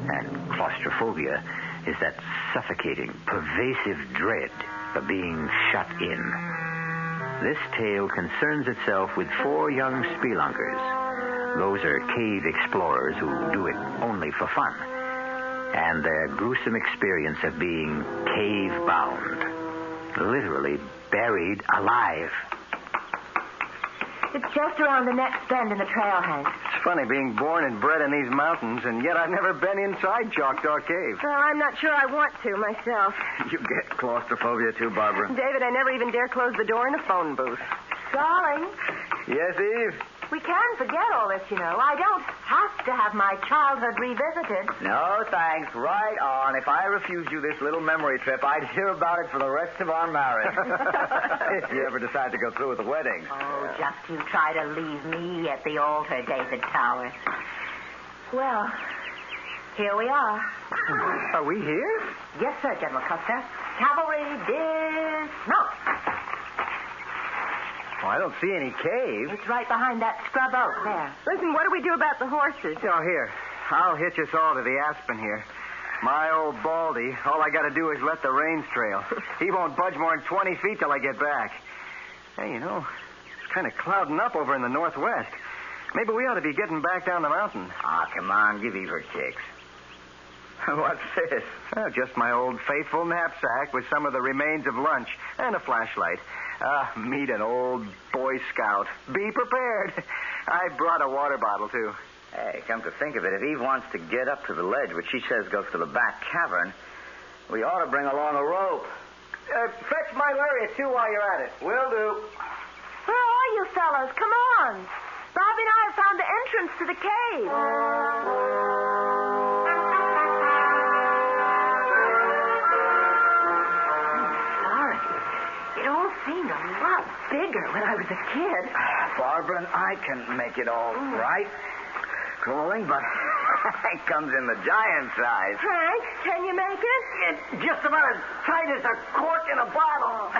And claustrophobia is that suffocating, pervasive dread of being shut in. This tale concerns itself with 4 young spelunkers. Those are cave explorers who do it only for fun. And their gruesome experience of being cave-bound. Literally buried alive. It's just around the next bend in the trail, Hank. It's funny being born and bred in these mountains, and yet I've never been inside Choctaw Cave. Well, I'm not sure I want to myself. You get claustrophobia too, Barbara. David, I never even dare close the door in a phone booth. Darling. Yes, Eve? We can forget all this, you know. I don't have to have my childhood revisited. No, thanks. Right on. If I refused you this little memory trip, I'd hear about it for the rest of our marriage. If you ever decide to go through with the wedding. Oh, just you try to leave me at the altar, David Towers. Well, here we are. Are we here? Yes, sir, General Custer. Cavalry dismount. Oh, I don't see any cave. It's right behind that scrub oak there. Listen, what do we do about the horses? Oh, here. I'll hitch us all to the aspen here. My old Baldy, all I got to do is let the reins trail. He won't budge more than 20 feet till I get back. Hey, you know, it's kind of clouding up over in the northwest. Maybe we ought to be getting back down the mountain. Ah, come on, give Eve her kicks. What's this? Oh, just my old faithful knapsack with some of the remains of lunch and a flashlight. Meet an old Boy Scout. Be prepared. I brought a water bottle, too. Hey, come to think of it, if Eve wants to get up to the ledge, which she says goes to the back cavern, we ought to bring along a rope. Fetch my lariat, too, while you're at it. Will do. Where are you fellas? Come on. Bobby and I have found the entrance to the cave. It all seemed a lot bigger when I was a kid. Barbara and I can make it all right. Crawling, but it comes in the giant size. Frank, can you make it? It's just about as tight as a cork in a bottle.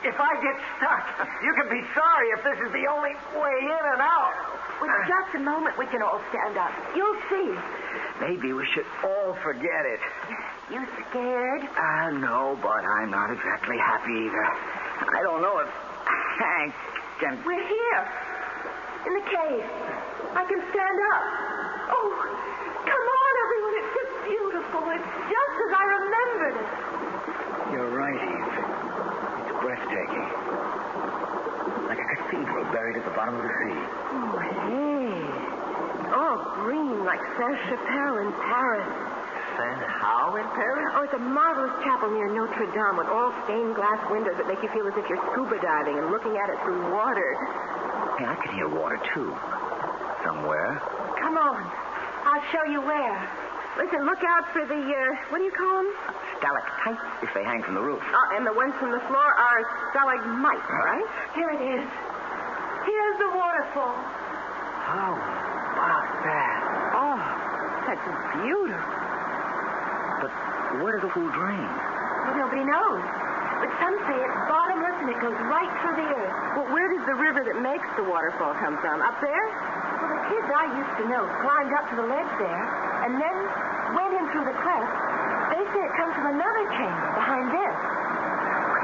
If I get stuck, you can be sorry if this is the only way in and out. With just a moment, we can all stand up. You'll see. Maybe we should all forget it. You scared? No, but I'm not exactly happy either. I don't know if Hank can... We're here. In the cave. I can stand up. Oh, come on, everyone. It's just beautiful. It's just as I remembered it. You're right, Eve. It's breathtaking. Like a cathedral buried at the bottom of the sea. Oh, hey. All green like Sainte-Chapelle in Paris. How in Paris? Oh, it's a marvelous chapel near Notre Dame with all stained glass windows that make you feel as if you're scuba diving and looking at it through water. Hey, I can hear water, too. Somewhere. Come on. I'll show you where. Listen, look out for the, what do you call them? Stalactites, if they hang from the roof. And the ones from the floor are stalagmites, right? Here it is. Here's the waterfall. How about that? Oh, that's beautiful. But where does the pool drain? Well, nobody knows. But some say it's bottomless and it goes right through the earth. Well, where does the river that makes the waterfall come from? Up there? Well, the kids I used to know climbed up to the ledge there and then went in through the cleft. They say it comes from another chamber behind this.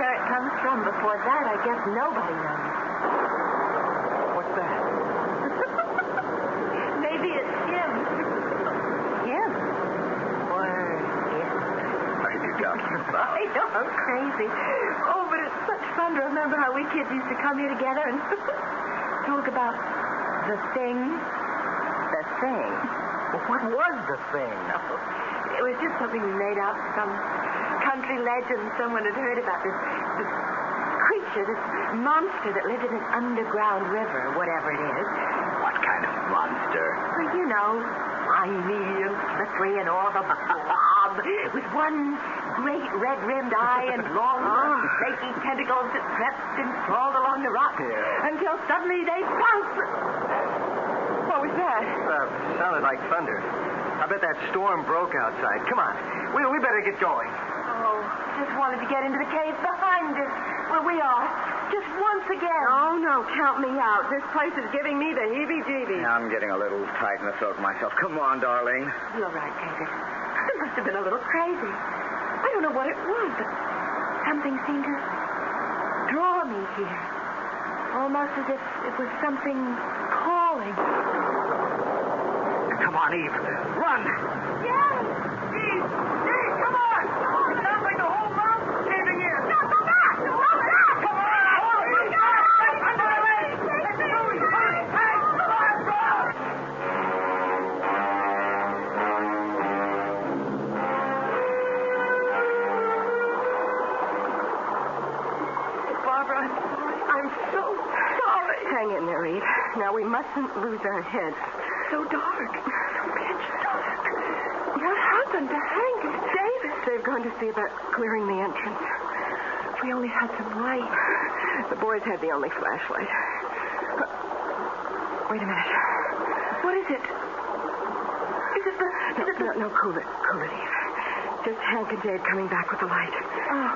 Where it comes from before that, I guess nobody knows. What's that? Maybe it's him. Him? I know, I'm crazy. Oh, but it's such fun to remember how we kids used to come here together and talk about the thing. The thing? Well, what was the thing? It was just something we made up, some country legend someone had heard about. This creature, this monster that lived in an underground river, whatever it is. What kind of monster? Well, you know, slimy and slippery and all the blob, with one great red-rimmed eye and long, snaky tentacles that crept and crawled along the rock until suddenly they pounced. What was that? Sounded like thunder. I bet that storm broke outside. Come on. We better get going. Oh, just wanted to get into the cave behind us, where we are. Just once again. Oh, no, count me out. This place is giving me the heebie-jeebies. I'm getting a little tight in the throat myself. Come on, darling. You're right, David. I must have been a little crazy. I don't know what it was, but something seemed to draw me here. Almost as if it was something calling. Come on, Eve. Run! Eve, come on! It sounds like the whole mountain's caving in. No, go back! Come on! Barbara, I'm so sorry. Hang in there, Eve. Now, we mustn't lose our heads. So dark. Pitch dark. What happened to Hank and David? They've gone to see about clearing the entrance. If we only had some light. The boys had the only flashlight. Wait a minute. What is it? Is it the... No, cool it, Eve. Just Hank and Dave coming back with the light. Oh,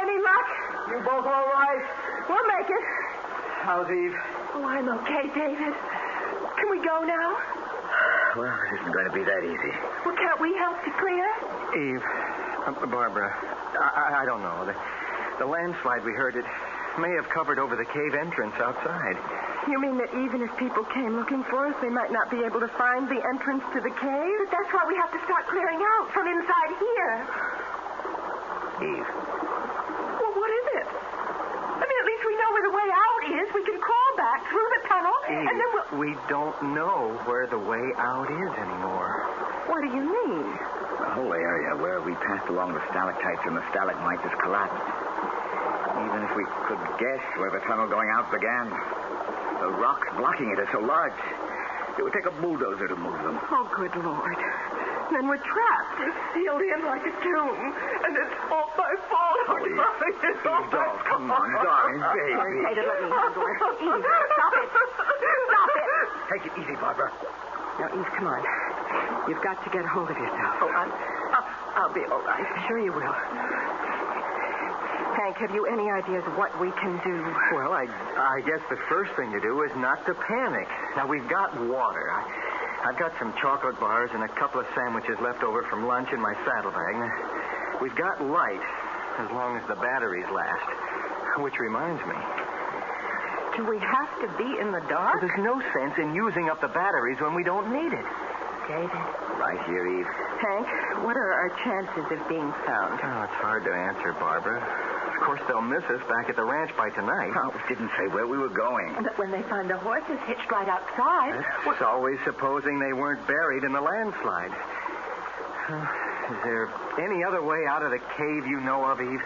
any luck? You both all right? We'll make it. How's Eve? Oh, I'm okay, David. Can we go now? Well, it isn't going to be that easy. Well, can't we help to clear? Eve, Barbara, I don't know. The landslide we heard, it may have covered over the cave entrance outside. You mean that even if people came looking for us, they might not be able to find the entrance to the cave? But that's why we have to start clearing out from inside here. Eve. Well, what is it? I mean, at least we know where the way out is. We can crawl back through the tunnel, Eve, and then we don't know where the way out is anymore. What do you mean? The whole area where we passed along the stalactites and the stalagmites has collapsed. Even if we could guess where the tunnel going out began, the rocks blocking it are so large, it would take a bulldozer to move them. Oh, good Lord. Then we're trapped. We're sealed in like a tomb, and it's all my fault. Oh, Eve. Eve, doll, come on, darling, baby. Hey, let me handle it. Eve, stop it. Stop it. Take it easy, Barbara. Now, Eve, come on. You've got to get a hold of yourself. Oh, I'll be all right. Sure you will. Hank, have you any ideas what we can do? Well, I guess the first thing to do is not to panic. Now, we've got water. I've got some chocolate bars and a couple of sandwiches left over from lunch in my saddlebag. We've got light, as long as the batteries last. Which reminds me. Do we have to be in the dark? There's no sense in using up the batteries when we don't need it. David. Right here, Eve. Hank, what are our chances of being found? Oh, it's hard to answer, Barbara. Of course, they'll miss us back at the ranch by tonight. Oh, we didn't say where we were going. But when they find the horses hitched right outside... It's always supposing they weren't buried in the landslide. Is there any other way out of the cave you know of, Eve?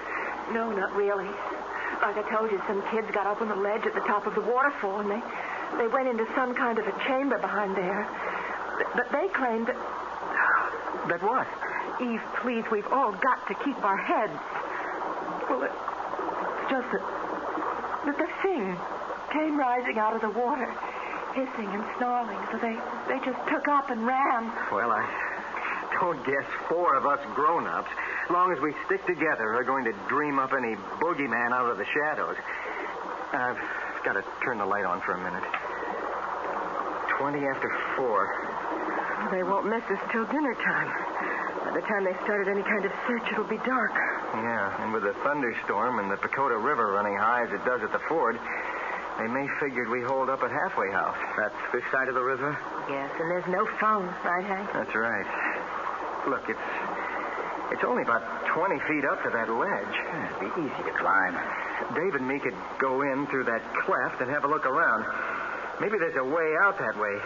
No, not really. Like I told you, some kids got up on the ledge at the top of the waterfall, and they went into some kind of a chamber behind there. But they claimed that... That what? Eve, please, we've all got to keep our heads. Well, it's just that the thing came rising out of the water, hissing and snarling, so they just took up and ran. Well, I don't guess four of us grown-ups, as long as we stick together, are going to dream up any boogeyman out of the shadows. I've got to turn the light on for a minute. 20 after 4. They won't miss us till dinner time. By the time they started any kind of search, it'll be dark. Yeah, and with the thunderstorm and the Pacoda River running high as it does at the ford, they may figured we holed up at Halfway House. That's this side of the river? Yes, and there's no phone, right, Hank? That's right. Look, it's only about 20 feet up to that ledge. It'd be easy to climb. Dave and me could go in through that cleft and have a look around. Maybe there's a way out that way.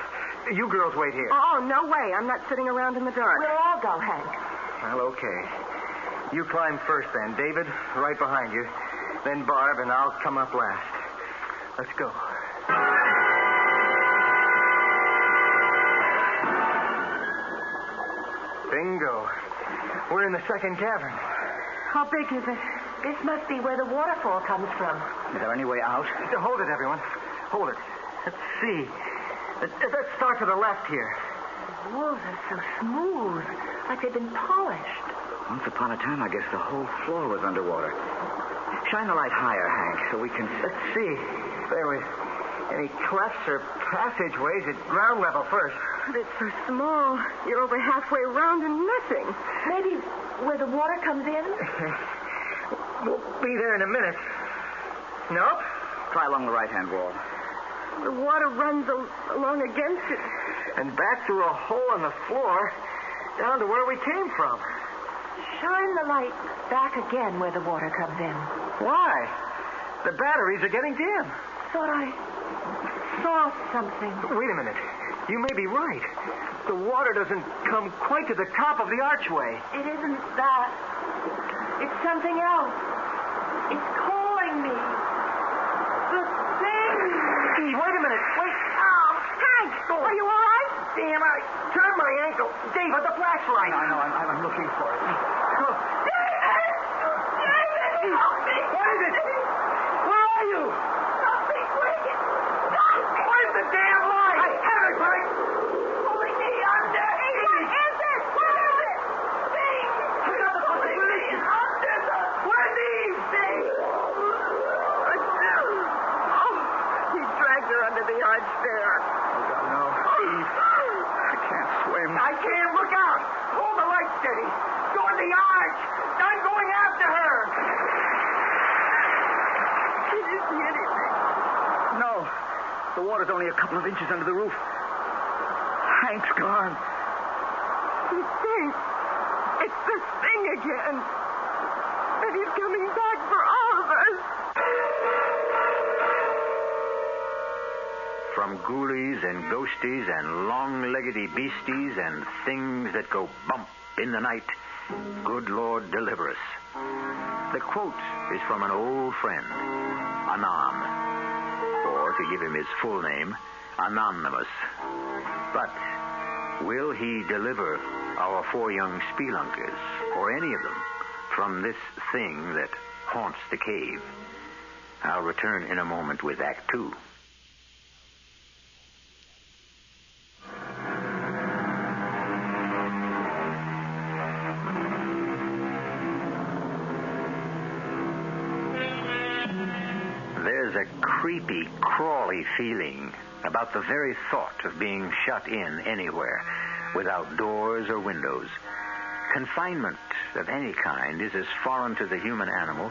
You girls wait here. Oh, no way. I'm not sitting around in the dark. We'll all go, Hank. Well, okay. You climb first, then. David, right behind you. Then Barb, and I'll come up last. Let's go. Bingo. We're in the second cavern. How big is it? This must be where the waterfall comes from. Is there any way out? Hold it, everyone. Hold it. Let's see. Let's start to the left here. The walls are so smooth, like they've been polished. Once upon a time, I guess the whole floor was underwater. Shine the light higher, Hank, so we can... Let's see. If there was any clefts or passageways at ground level first. But it's so small. You're over halfway around and nothing. Maybe where the water comes in? We'll be there in a minute. Nope. Try along the right-hand wall. The water runs along against it. And back through a hole in the floor, down to where we came from. Shine the light back again where the water comes in. Why? The batteries are getting dim. Thought I saw something. Wait a minute. You may be right. The water doesn't come quite to the top of the archway. It isn't that. It's something else. It's calling me. The thing. Wait a minute. Wait. Oh, Hank, are you all right? Damn, I turned my ankle. David, the flashlight. No, I'm looking for it. David, help me. What is it? Where are you? Something quick. Where's the damn light? I have it, Frank. Pulling me under. What is it? Where is it? Thing. Pulling me under the... Where's Eve? Thing. He dragged her under the arch there. Oh, God, no. Eve. I can't swim. I can't. Look out. Hold the light steady. Toward the arch. I'm going after her. Did you see anything? No. The water's only a couple of inches under the roof. Hank's gone. The thing. It's the thing again. And he's coming back for all of us. From ghoulies and ghosties and long-leggedy beasties and things that go bump in the night, good Lord deliver us. The quote is from an old friend, Anon, or to give him his full name, Anonymous. But will he deliver our four young spelunkers, or any of them, from this thing that haunts the cave? I'll return in a moment with Act 2. There's a creepy, crawly feeling about the very thought of being shut in anywhere, without doors or windows. Confinement of any kind is as foreign to the human animal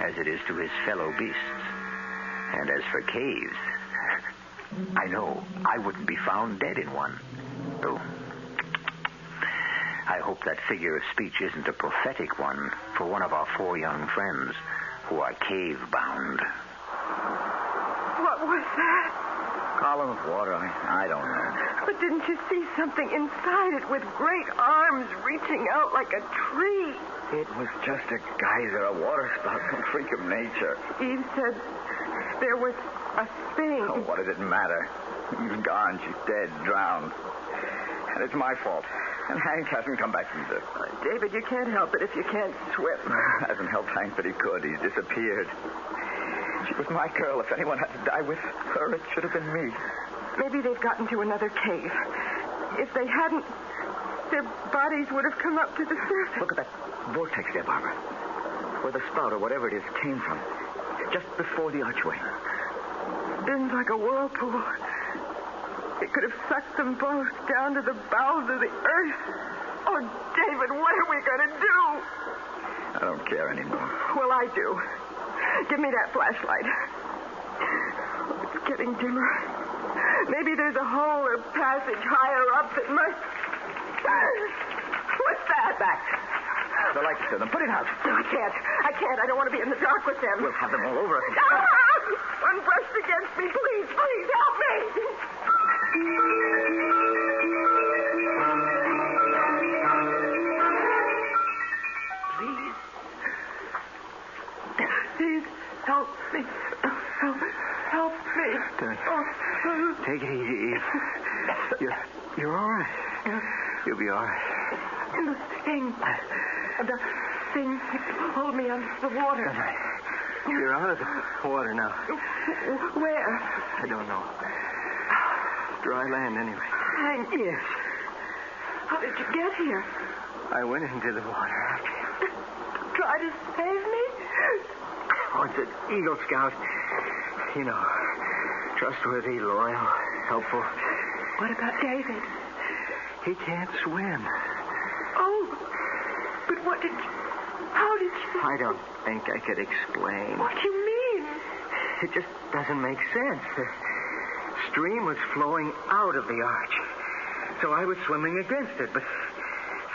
as it is to his fellow beasts. And as for caves, I know I wouldn't be found dead in one. Though I hope that figure of speech isn't a prophetic one for one of our four young friends who are cave-bound. What was that? Column of water. I don't know. But didn't you see something inside it with great arms reaching out like a tree? It was just a geyser, a water spout, some freak of nature. Eve said there was a thing. Oh, what does it matter? Eve's gone. She's dead, drowned. And it's my fault. And Hank hasn't come back either. David, you can't help it if you can't swim. Hasn't helped Hank that he could. He's disappeared. She was my girl. If anyone had to die with her, it should have been me. Maybe they've gotten to another cave. If they hadn't, their bodies would have come up to the surface. Look at that vortex there, Barbara. Where the spout or whatever it is came from. Just before the archway. Spins like a whirlpool. It could have sucked them both down to the bowels of the earth. Oh, David, what are we going to do? I don't care anymore. Well, I do. Give me that flashlight. Oh, it's getting dimmer. Maybe there's a hole or passage higher up that must... What's that? Back. The lights to them. Put it out. No, I can't. I don't want to be in the dark with them. We'll have them all over us. One brushed against me. Please, help me. Please, help me. Help me. Take it easy, Eve. You're all right. You'll be all right. The thing that pulled me under the water. That's right. You're out of the water now. Where? I don't know. Dry land, anyway. Hank. Yes. How did you get here? I went into the water after you. Try to save me? Oh, it's an Eagle Scout. You know, trustworthy, loyal, helpful. What about David? He can't swim. Oh, but how did you... I don't think I could explain. What do you mean? It just doesn't make sense. The stream was flowing out of the arch. So I was swimming against it, but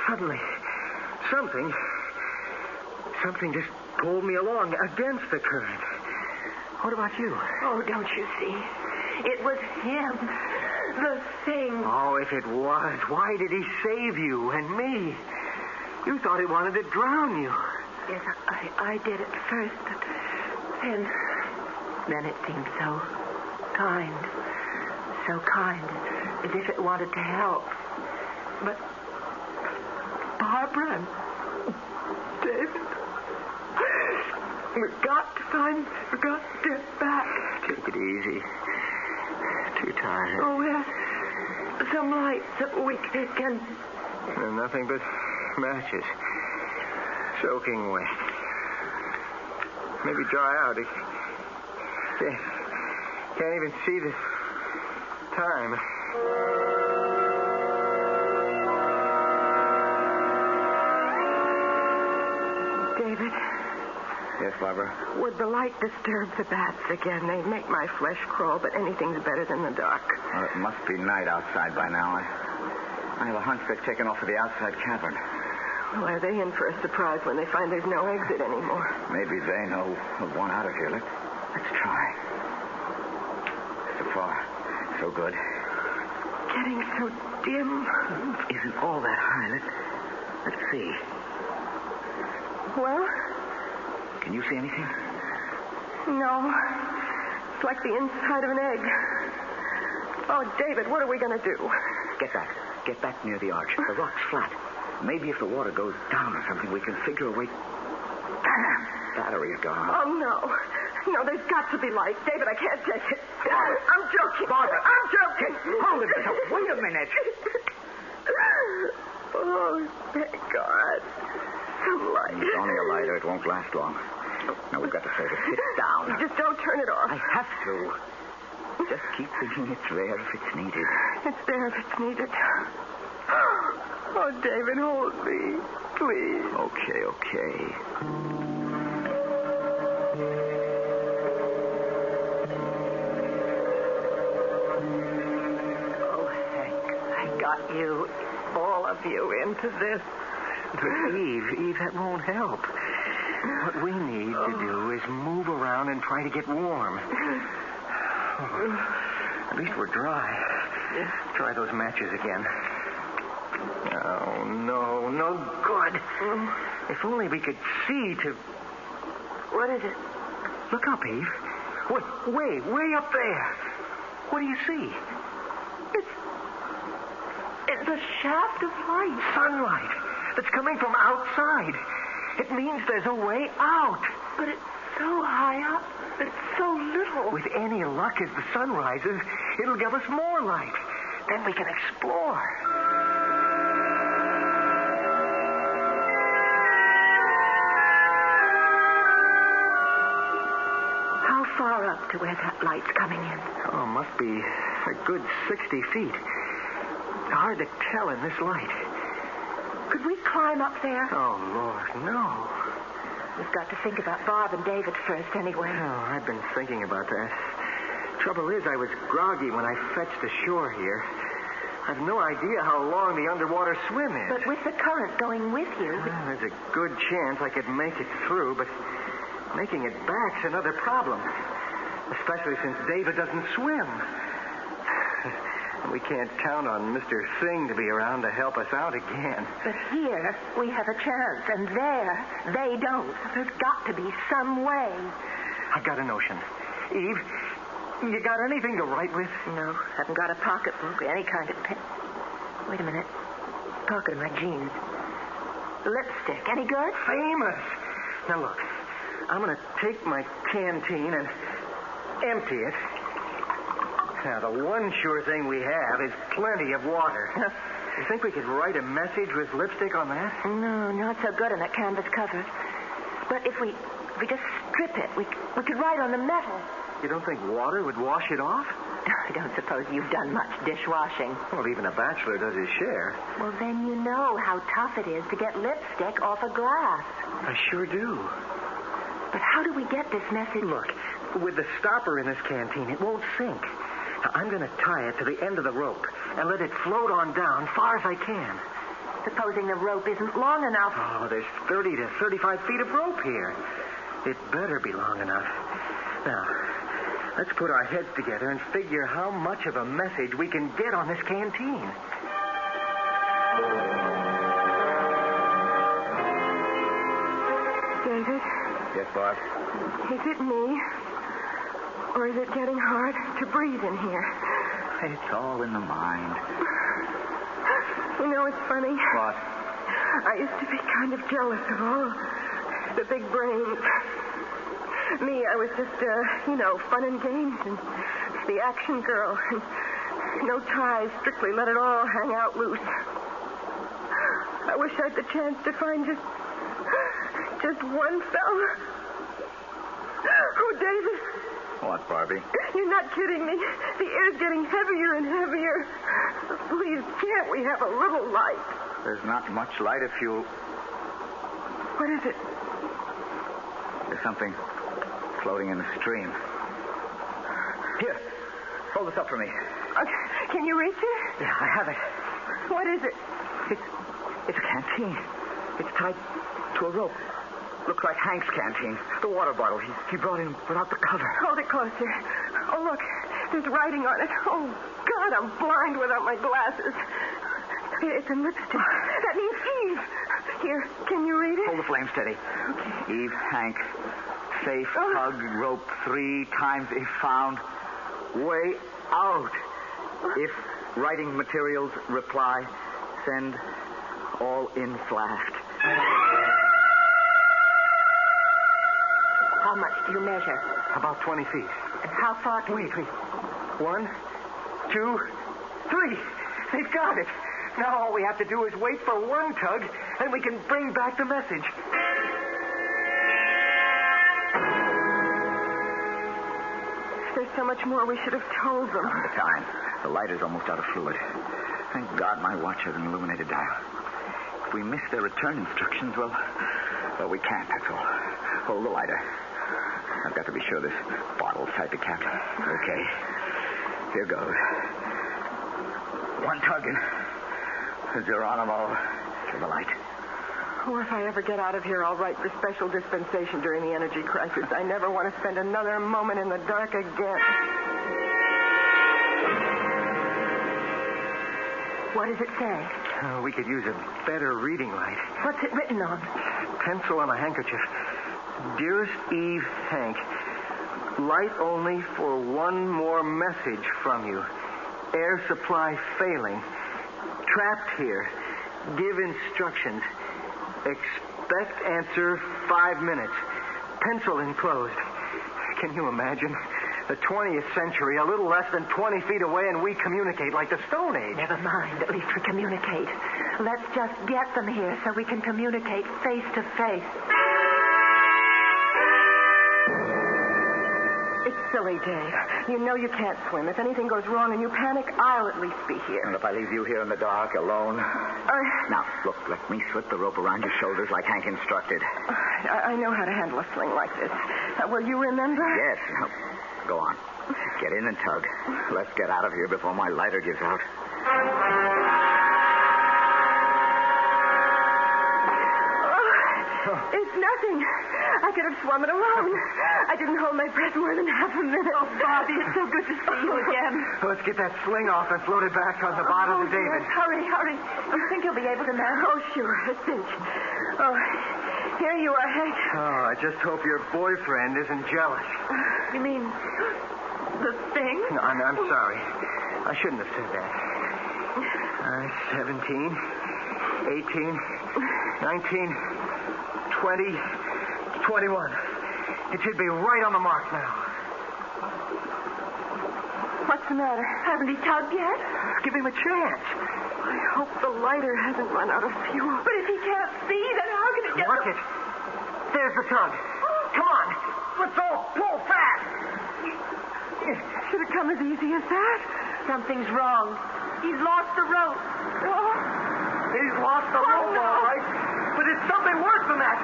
suddenly something just pulled me along against the current. What about you? Oh, don't you see? It was him. The thing. Oh, if it was, why did he save you and me? You thought he wanted to drown you. Yes, I did at first, but then it seemed so kind, as if it wanted to help. But Barbara and David, we've got to get back. Take it easy. Too tired. Oh, yes. Some lights that we can... Nothing but matches. Soaking wet. Maybe dry out. Can't even see the time. David. Yes, Barbara? Would the light disturb the bats again? They make my flesh crawl, but anything's better than the dark. Well, it must be night outside by now. I have a hunch they've taken off to the outside cavern. Well, are they in for a surprise when they find there's no exit anymore? Maybe they know of one out of here. Let's try. So far, so good. Getting so dim. It isn't all that high. Let's see. Well? Can you see anything? No. It's like the inside of an egg. Oh, David, what are we going to do? Get back. Get back near the arch. The rock's flat. Maybe if the water goes down or something, we can figure a way... Battery's gone. Oh, no. No, there's got to be light. David, I can't take it. I'm joking. Barbara. I'm joking. Hold it. Wait a minute. Oh, thank God. Some light. It's only a lighter. It won't last long. Now, we've got to save it. Sit down. Just don't turn it off. I have to. Just keep thinking it's there if it's needed. It's there if it's needed. Oh, David, hold me. Please. Okay. Oh, Hank, I got you, all of you, into this. But Eve, that won't help. What we need to do is move around and try to get warm. At least we're dry. Try those matches again. Oh, no good. If only we could see to... What is it? Look up, Eve. Way up there. What do you see? It's a shaft of light. Sunlight that's coming from outside. It means there's a way out. But it's so high up. It's so little. With any luck, as the sun rises, it'll give us more light. Then we can explore. How far up to where that light's coming in? Oh, must be a good 60 feet. Hard to tell in this light. Could we climb up there? Oh, Lord, no. We've got to think about Bob and David first, anyway. Oh, I've been thinking about that. Trouble is, I was groggy when I fetched ashore here. I've no idea how long the underwater swim is. But with the current going with you... Well, there's a good chance I could make it through, but making it back's another problem. Especially since David doesn't swim. We can't count on Mr. Thing to be around to help us out again. But here, we have a chance, and there, they don't. There's got to be some way. I've got a notion. Eve, you got anything to write with? No, haven't got a pocketbook, any kind of pen. Wait a minute. Pocket of my jeans. Lipstick, any good? Famous. Now, look, I'm going to take my canteen and empty it. Now, the one sure thing we have is plenty of water. You think we could write a message with lipstick on that? No, not so good on that canvas cover. But if we just strip it, we could write on the metal. You don't think water would wash it off? I don't suppose you've done much dishwashing. Well, even a bachelor does his share. Well, then you know how tough it is to get lipstick off a glass. I sure do. But how do we get this message? Look, With the stopper in this canteen, it won't sink. Now, I'm going to tie it to the end of the rope and let it float on down far as I can. Supposing the rope isn't long enough. Oh, there's 30 to 35 feet of rope here. It better be long enough. Now, let's put our heads together and figure how much of a message we can get on this canteen. David? Yes, Bob? Is it me? Or is it getting hard to breathe in here? It's all in the mind. You know, it's funny. What? I used to be kind of jealous of all the big brains. Me, I was just, fun and games and the action girl. And no ties, strictly let it all hang out loose. I wish I'd the chance to find just one fella. Oh, David. What, Barbie? You're not kidding me. The air's getting heavier and heavier. Please, can't we have a little light? There's not much light if you... What is it? There's something floating in the stream. Here, hold this up for me. Can you reach it? Yeah, I have it. What is it? It's a canteen. It's tied to a rope. Looks like Hank's canteen. The water bottle he brought in without the cover. Hold it closer. Oh, look. There's writing on it. Oh, God, I'm blind without my glasses. It's in lipstick. That means Eve. Here, can you read it? Hold the flame steady. Okay. Eve, Hank, safe, hug, rope 3 times if found. Way out. If writing materials reply, send all in flask. How much do you measure? About 20 feet. And how far can Wait. 1, 2, 3. They've got it. Now all we have to do is wait for one tug, and we can bring back the message. There's so much more we should have told them. Not the time. The light is almost out of fluid. Thank God my watch has an illuminated dial. If we miss their return instructions, well, we can't, that's all. Hold the lighter. I've got to be sure this bottle's tied to cap. Okay. Here goes. One tug and Geronimo to the light. Or if I ever get out of here, I'll write for special dispensation during the energy crisis. I never want to spend another moment in the dark again. What does it say? We could use a better reading light. What's it written on? Pencil on a handkerchief. Dearest Eve, Hank, light only for one more message from you. Air supply failing. Trapped here. Give instructions. Expect answer 5 minutes. Pencil enclosed. Can you imagine? The 20th century, a little less than 20 feet away, and we communicate like the Stone Age. Never mind. At least we communicate. Let's just get them here so we can communicate face to face. It's silly, Dave. You know you can't swim. If anything goes wrong and you panic, I'll at least be here. And if I leave you here in the dark, alone? Now, look, let me slip the rope around your shoulders like Hank instructed. I know how to handle a sling like this. Will you remember? Yes. Now, go on. Get in and tug. Let's get out of here before my lighter gives out. It's nothing. I could have swum it alone. I didn't hold my breath more than half a minute. Oh, Bobby, it's so good to see you again. Let's get that sling off and float it back on the bottom of David. Yes, hurry. You think you'll be able to manage? Oh, sure. A cinch. Oh, here you are, Hank. Oh, I just hope your boyfriend isn't jealous. You mean the thing? No, I'm sorry. I shouldn't have said that. 17, 18, 19... 20, 21. It should be right on the mark now. What's the matter? Haven't he tugged yet? Give him a chance. I hope the lighter hasn't run out of fuel. But if he can't see, then how can it get... Watch it. There's the tug. Come on. Let's all pull fast. Should it come as easy as that? Something's wrong. He's lost the rope. Oh. He's lost the rope, no. All right. But it's something worse than that.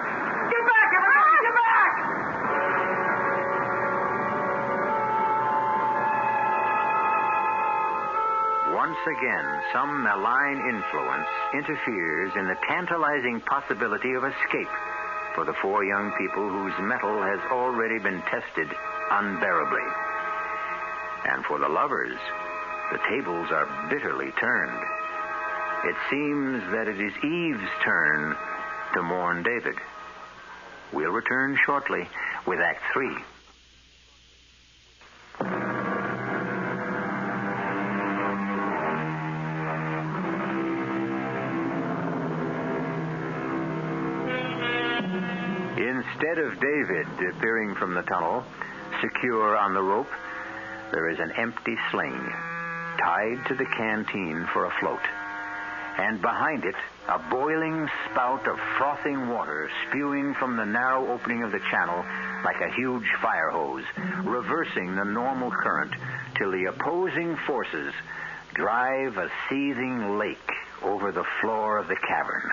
Get back, everybody! Get back! again some malign influence interferes in the tantalizing possibility of escape for the four young people whose mettle has already been tested unbearably. And for the lovers, the tables are bitterly turned. It seems that it is Eve's turn to mourn David. We'll return shortly with Act 3. Instead of David appearing from the tunnel, secure on the rope, there is an empty sling tied to the canteen for a float. And behind it, a boiling spout of frothing water spewing from the narrow opening of the channel like a huge fire hose, reversing the normal current till the opposing forces drive a seething lake over the floor of the cavern.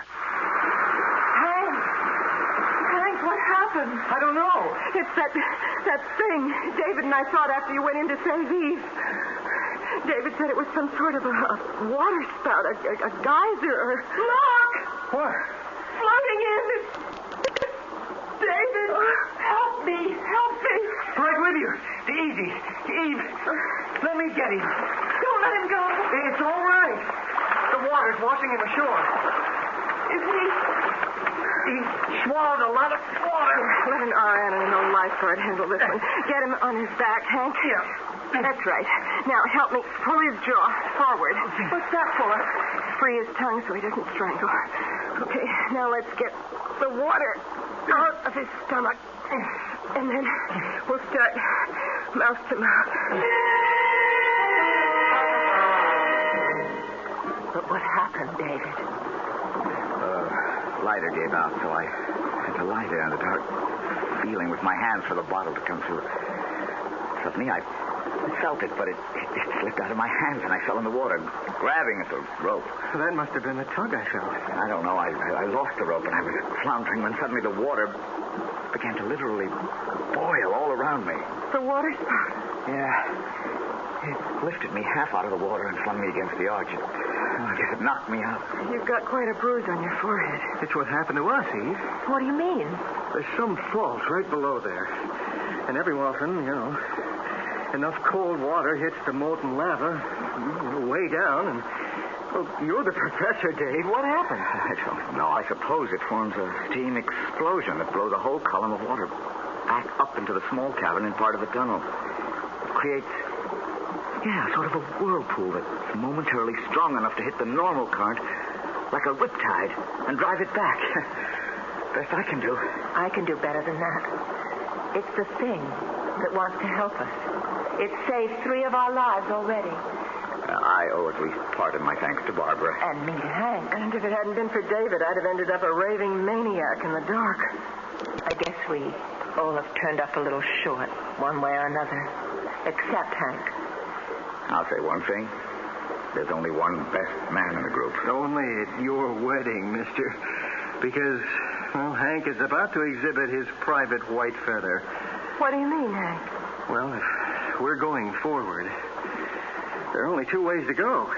Hank, what happened? I don't know. It's that thing David and I thought after you went in to save Eve. David said it was some sort of a water spout, a geyser, or... Look! What? Floating in. David, help me. Right with you. Easy. Eve, let me get him. Don't let him go. It's all right. The water's washing him ashore. Is he... He swallowed a lot of water. Let an RN and an old lifeguard handle this one. Get him on his back, Hank. Yeah. That's right. Now, help me pull his jaw forward. What's that for? Free his tongue so he doesn't strangle. Okay, now let's get the water out of his stomach. And then we'll start mouth to mouth. But what happened, David? Lighter gave out, so I had to lie there in the dark, feeling with my hands for the bottle to come through. Suddenly, I felt it, but it slipped out of my hands, and I fell in the water, grabbing at the rope. That must have been the tug I felt. I don't know. I lost the rope, and I was floundering when suddenly the water began to literally boil all around me. The water spout? Yeah. It lifted me half out of the water and flung me against the arch. I guess it knocked me out. You've got quite a bruise on your forehead. It's what happened to us, Eve. What do you mean? There's some fault right below there. And every often, enough cold water hits the molten lava way down, and... Well, you're the professor, Dave. What happened? I don't know. I suppose it forms a steam explosion that blows a whole column of water back up into the small cavern in part of the tunnel. It creates... sort of a whirlpool that's momentarily strong enough to hit the normal current like a riptide and drive it back. Best I can do. I can do better than that. It's the thing that wants to help us. It's saved 3 of our lives already. I owe at least part of my thanks to Barbara. And me to Hank. And if it hadn't been for David, I'd have ended up a raving maniac in the dark. I guess we all have turned up a little short, one way or another. Except Hank. I'll say one thing. There's only one best man in the group. Only at your wedding, mister. Because, Hank is about to exhibit his private white feather. What do you mean, Hank? Well, if we're going forward, there are only 2 ways to go.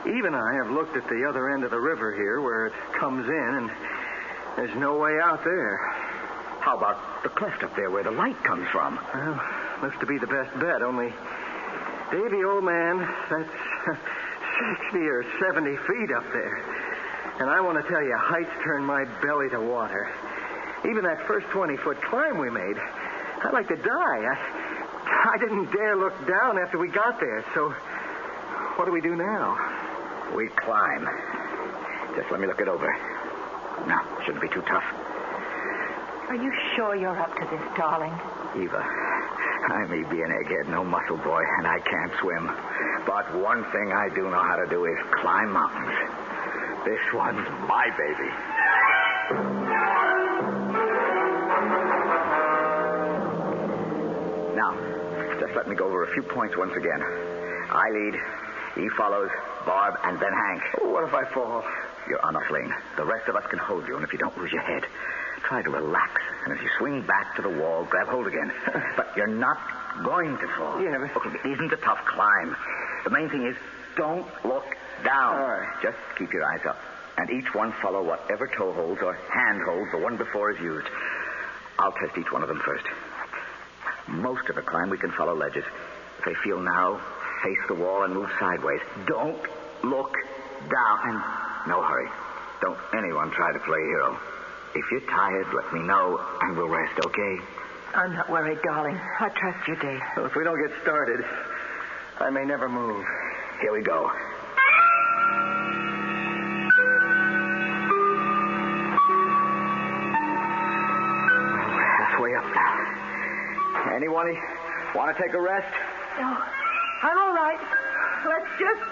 Eve and I have looked at the other end of the river here where it comes in, and there's no way out there. How about the cleft up there where the light comes from? Well, looks to be the best bet, only... Davy, old man, that's 60 or 70 feet up there. And I want to tell you, heights turn my belly to water. Even that first 20-foot climb we made, I'd like to die. I didn't dare look down after we got there, so what do we do now? We climb. Just let me look it over. No, shouldn't be too tough. Are you sure you're up to this, darling? Eva, I may be an egghead, no muscle boy, and I can't swim. But one thing I do know how to do is climb mountains. This one's my baby. Now, just let me go over a few points once again. I lead, he follows, Barb, and then Hank. Oh, what if I fall? You're on a sling. The rest of us can hold you, and if you don't lose your head, try to relax. And as you swing back to the wall, grab hold again. But you're not going to fall. Yeah, but... Okay, it isn't a tough climb. The main thing is don't look down. All right. Just keep your eyes up. And each one follow whatever toe holds or hand holds the one before is used. I'll test each one of them first. Most of the climb we can follow ledges. If they feel narrow, face the wall and move sideways. Don't look down. And no hurry. Don't anyone try to play hero. If you're tired, let me know and we'll rest, okay? I'm not worried, darling. I trust you, Dave. Well, if we don't get started, I may never move. Here we go. Halfway up now. Anyone want to take a rest? No, I'm all right. Let's just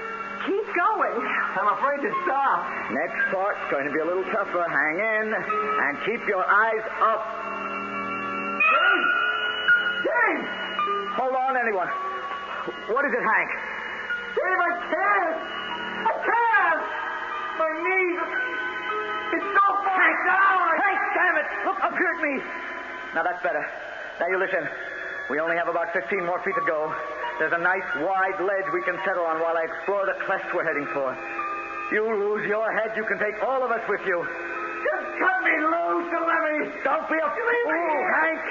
keep going. I'm afraid to stop. Next part's going to be a little tougher. Hang in and keep your eyes up. Dave! Hold on, anyone. What is it, Hank? Dave, I can't. My knees. It's so far down. Hank, damn it. Look up here at me. Now, that's better. Now, you listen. We only have about 15 more feet to go. There's a nice wide ledge we can settle on while I explore the cleft we're heading for. You lose your head, you can take all of us with you. Just cut me loose and let me... Don't be a fool, Hank.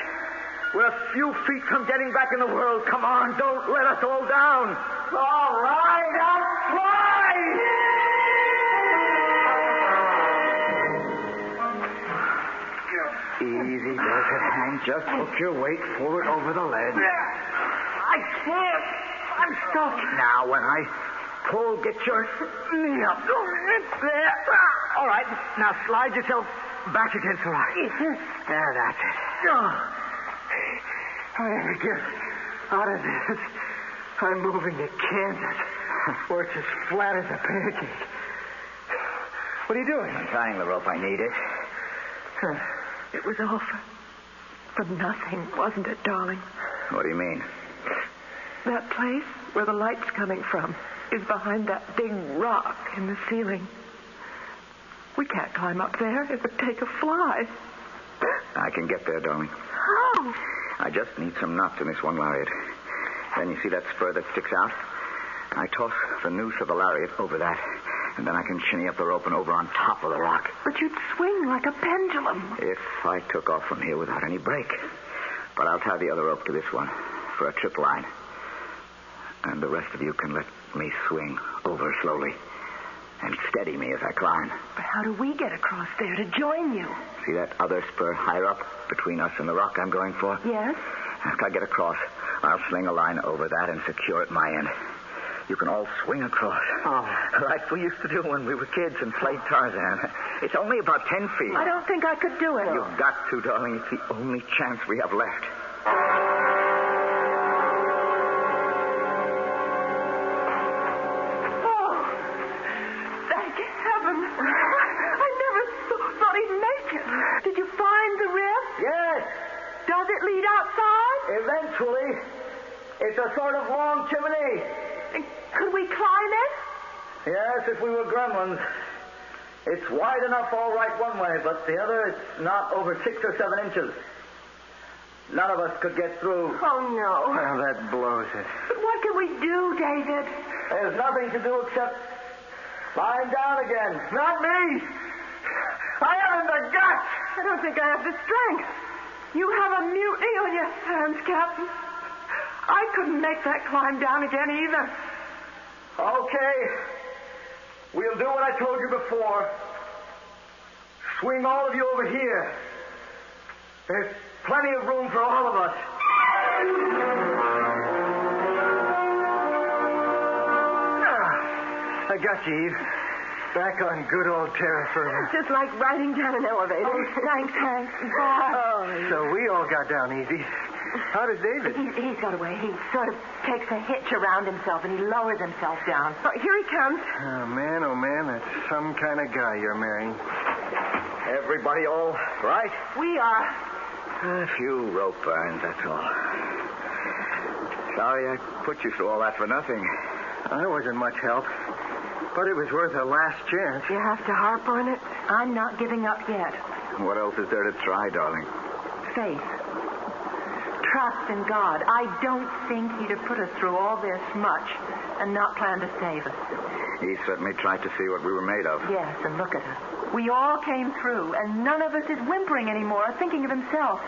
We're a few feet from getting back in the world. Come on, don't let us all down. All right, I'll try. Easy does it, Hank. Just hook your weight forward over the ledge. I can't. I'm stuck. Now, when I pull, get your knee up. There. All right. Now, slide yourself back against the rock. There, that's it. I have to get out of this. I'm moving to Kansas, where it's as flat as a pancake. What are you doing? I'm tying the rope. I need it. It was all for nothing, wasn't it, darling? What do you mean? That place where the light's coming from is behind that big rock in the ceiling. We can't climb up there. It would take a fly. I can get there, darling. How? I just need some knots in this one lariat. Then you see that spur that sticks out? I toss the noose of the lariat over that, and then I can shinny up the rope and over on top of the rock. But you'd swing like a pendulum. If I took off from here without any break. But I'll tie the other rope to this one for a trip line. And the rest of you can let me swing over slowly and steady me as I climb. But how do we get across there to join you? See that other spur higher up between us and the rock I'm going for? Yes. After I get across, I'll sling a line over that and secure at my end. You can all swing across. Oh. Like we used to do when we were kids and played Tarzan. It's only about 10 feet. I don't think I could do it. You've got to, darling. It's the only chance we have left. Did you find the rift? Yes. Does it lead outside? Eventually. It's a sort of long chimney. Could we climb it? Yes, if we were gremlins. It's wide enough all right one way, but the other, it's not over 6 or 7 inches. None of us could get through. Oh, no. Well, that blows it. But what can we do, David? There's nothing to do except lying down again. Not me. I haven't the guts. I don't think I have the strength. You have a mutiny on your hands, Captain. I couldn't make that climb down again either. Okay. We'll do what I told you before. Swing all of you over here. There's plenty of room for all of us. I got you, Eve. Back on good old terra firma. Just like riding down an elevator. Oh, thanks, Hank. Bye. So we all got down easy. How did David? He's got away. He sort of takes a hitch around himself and he lowers himself down. Oh, here he comes. Oh, man, that's some kind of guy you're marrying. Everybody all right? We are. A few rope burns, that's all. Sorry I put you through all that for nothing. I wasn't much help. But it was worth a last chance. You have to harp on it. I'm not giving up yet. What else is there to try, darling? Faith. Trust in God. I don't think he'd have put us through all this much and not plan to save us. He certainly tried to see what we were made of. Yes, and look at us. We all came through, and none of us is whimpering anymore, thinking of himself.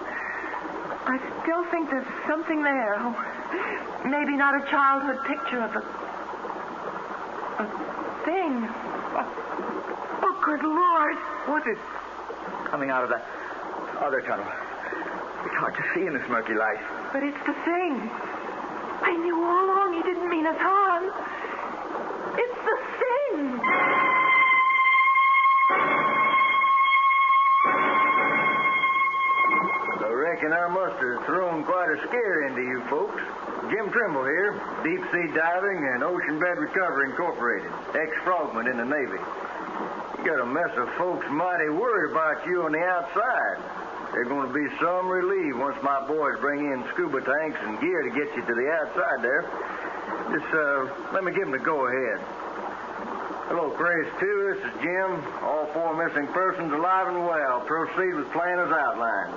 I still think there's something there. Oh, maybe not a childhood picture of a thing. Oh, good Lord. What's it? Coming out of that other tunnel. It's hard to see in this murky light. But it's the thing. I knew all along he didn't mean us harm. It's the thing. I reckon I must have thrown quite a scare into you folks. Jim Trimble here, Deep Sea Diving and Ocean Bed Recovery Incorporated, ex-frogman in the Navy. You got a mess of folks mighty worried about you on the outside. There's going to be some relief once my boys bring in scuba tanks and gear to get you to the outside there. Just, let me give them the go-ahead. Hello, Chris 2. This is Jim. All 4 missing persons alive and well. Proceed with plan as outlined.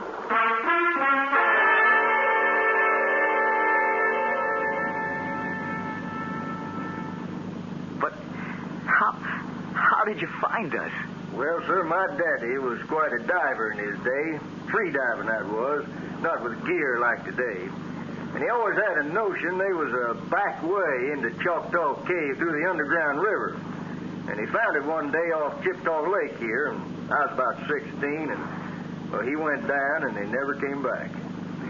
But how did you find us? Well, sir, my daddy was quite a diver in his day. Free diving, that was. Not with gear like today. And he always had a notion there was a back way into Choctaw Cave through the underground river. And he found it one day off Chippewa Lake here, and I was about 16, and, well, he went down, and he never came back.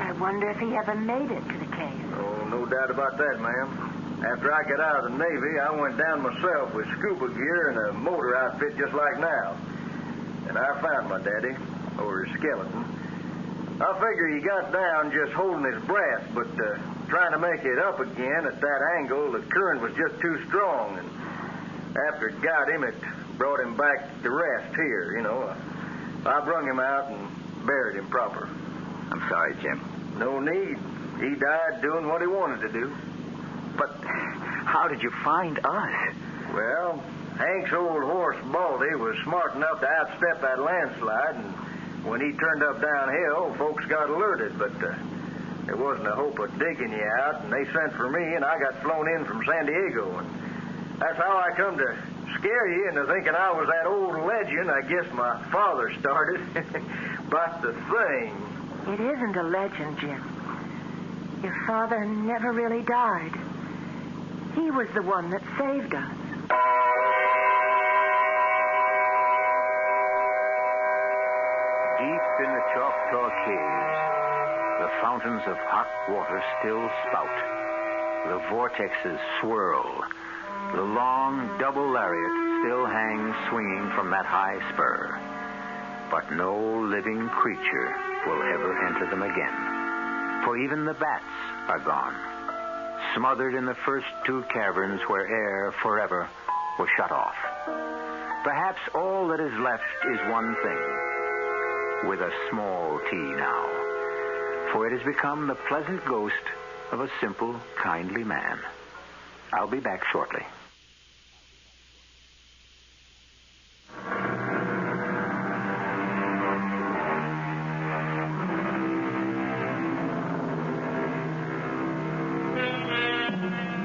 I wonder if he ever made it to the cave. Oh, no doubt about that, ma'am. After I got out of the Navy, I went down myself with scuba gear and a motor outfit just like now. And I found my daddy, or his skeleton. I figure he got down just holding his breath, but trying to make it up again at that angle, the current was just too strong, and after it got him, it brought him back to rest here, you know. I brung him out and buried him proper. I'm sorry, Jim. No need. He died doing what he wanted to do. But how did you find us? Well, Hank's old horse, Baldy, was smart enough to outstep that landslide, and when he turned up downhill, folks got alerted, but there wasn't a hope of digging you out, and they sent for me, and I got flown in from San Diego, and that's how I come to scare you into thinking I was that old legend I guess my father started. But the thing... It isn't a legend, Jim. Your father never really died. He was the one that saved us. Deep in the Choctaw Caves, the fountains of hot water still spout. The vortexes swirl. The long double lariat still hangs swinging from that high spur. But no living creature will ever enter them again. For even the bats are gone, smothered in the first 2 caverns where air forever was shut off. Perhaps all that is left is one thing, with a small t now, for it has become the pleasant ghost of a simple, kindly man. I'll be back shortly.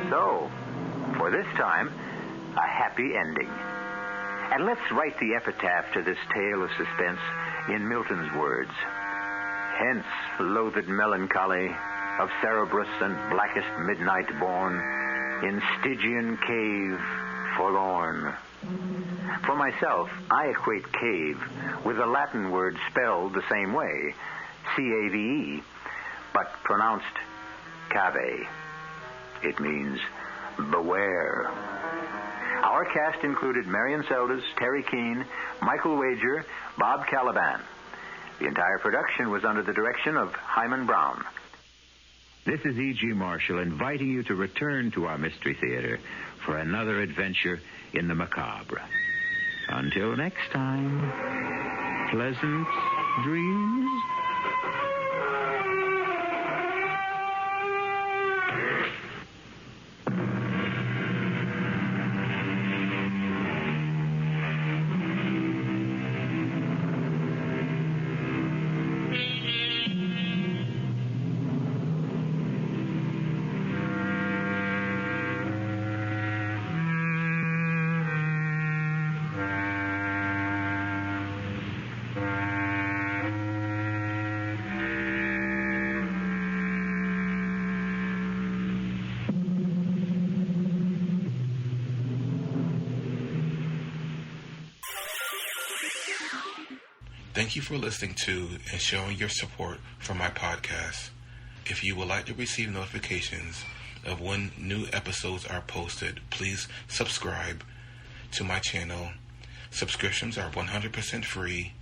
So, for this time, a happy ending. And let's write the epitaph to this tale of suspense in Milton's words. Hence, loathed melancholy of Cerberus and blackest midnight born, in Stygian cave forlorn. For myself, I equate cave with the Latin word spelled the same way, C-A-V-E, but pronounced cave. It means beware. Our cast included Marian Seldes, Teri Keane, Michael Wager, Bob Kaliban. The entire production was under the direction of Hyman Brown. This is E.G. Marshall inviting you to return to our Mystery Theater for another adventure in the macabre. Until next time, pleasant dreams. Thank you for listening to and showing your support for my podcast. If you would like to receive notifications of when new episodes are posted, please subscribe to my channel. Subscriptions are 100% free,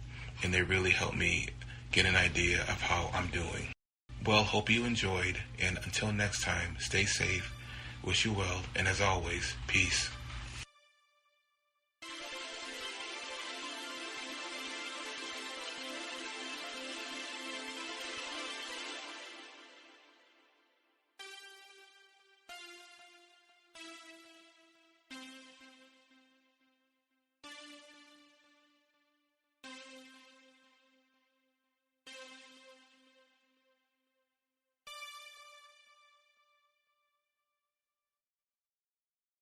and they really help me get an idea of how I'm doing. Well, hope you enjoyed, and until next time, stay safe, wish you well, and as always, peace.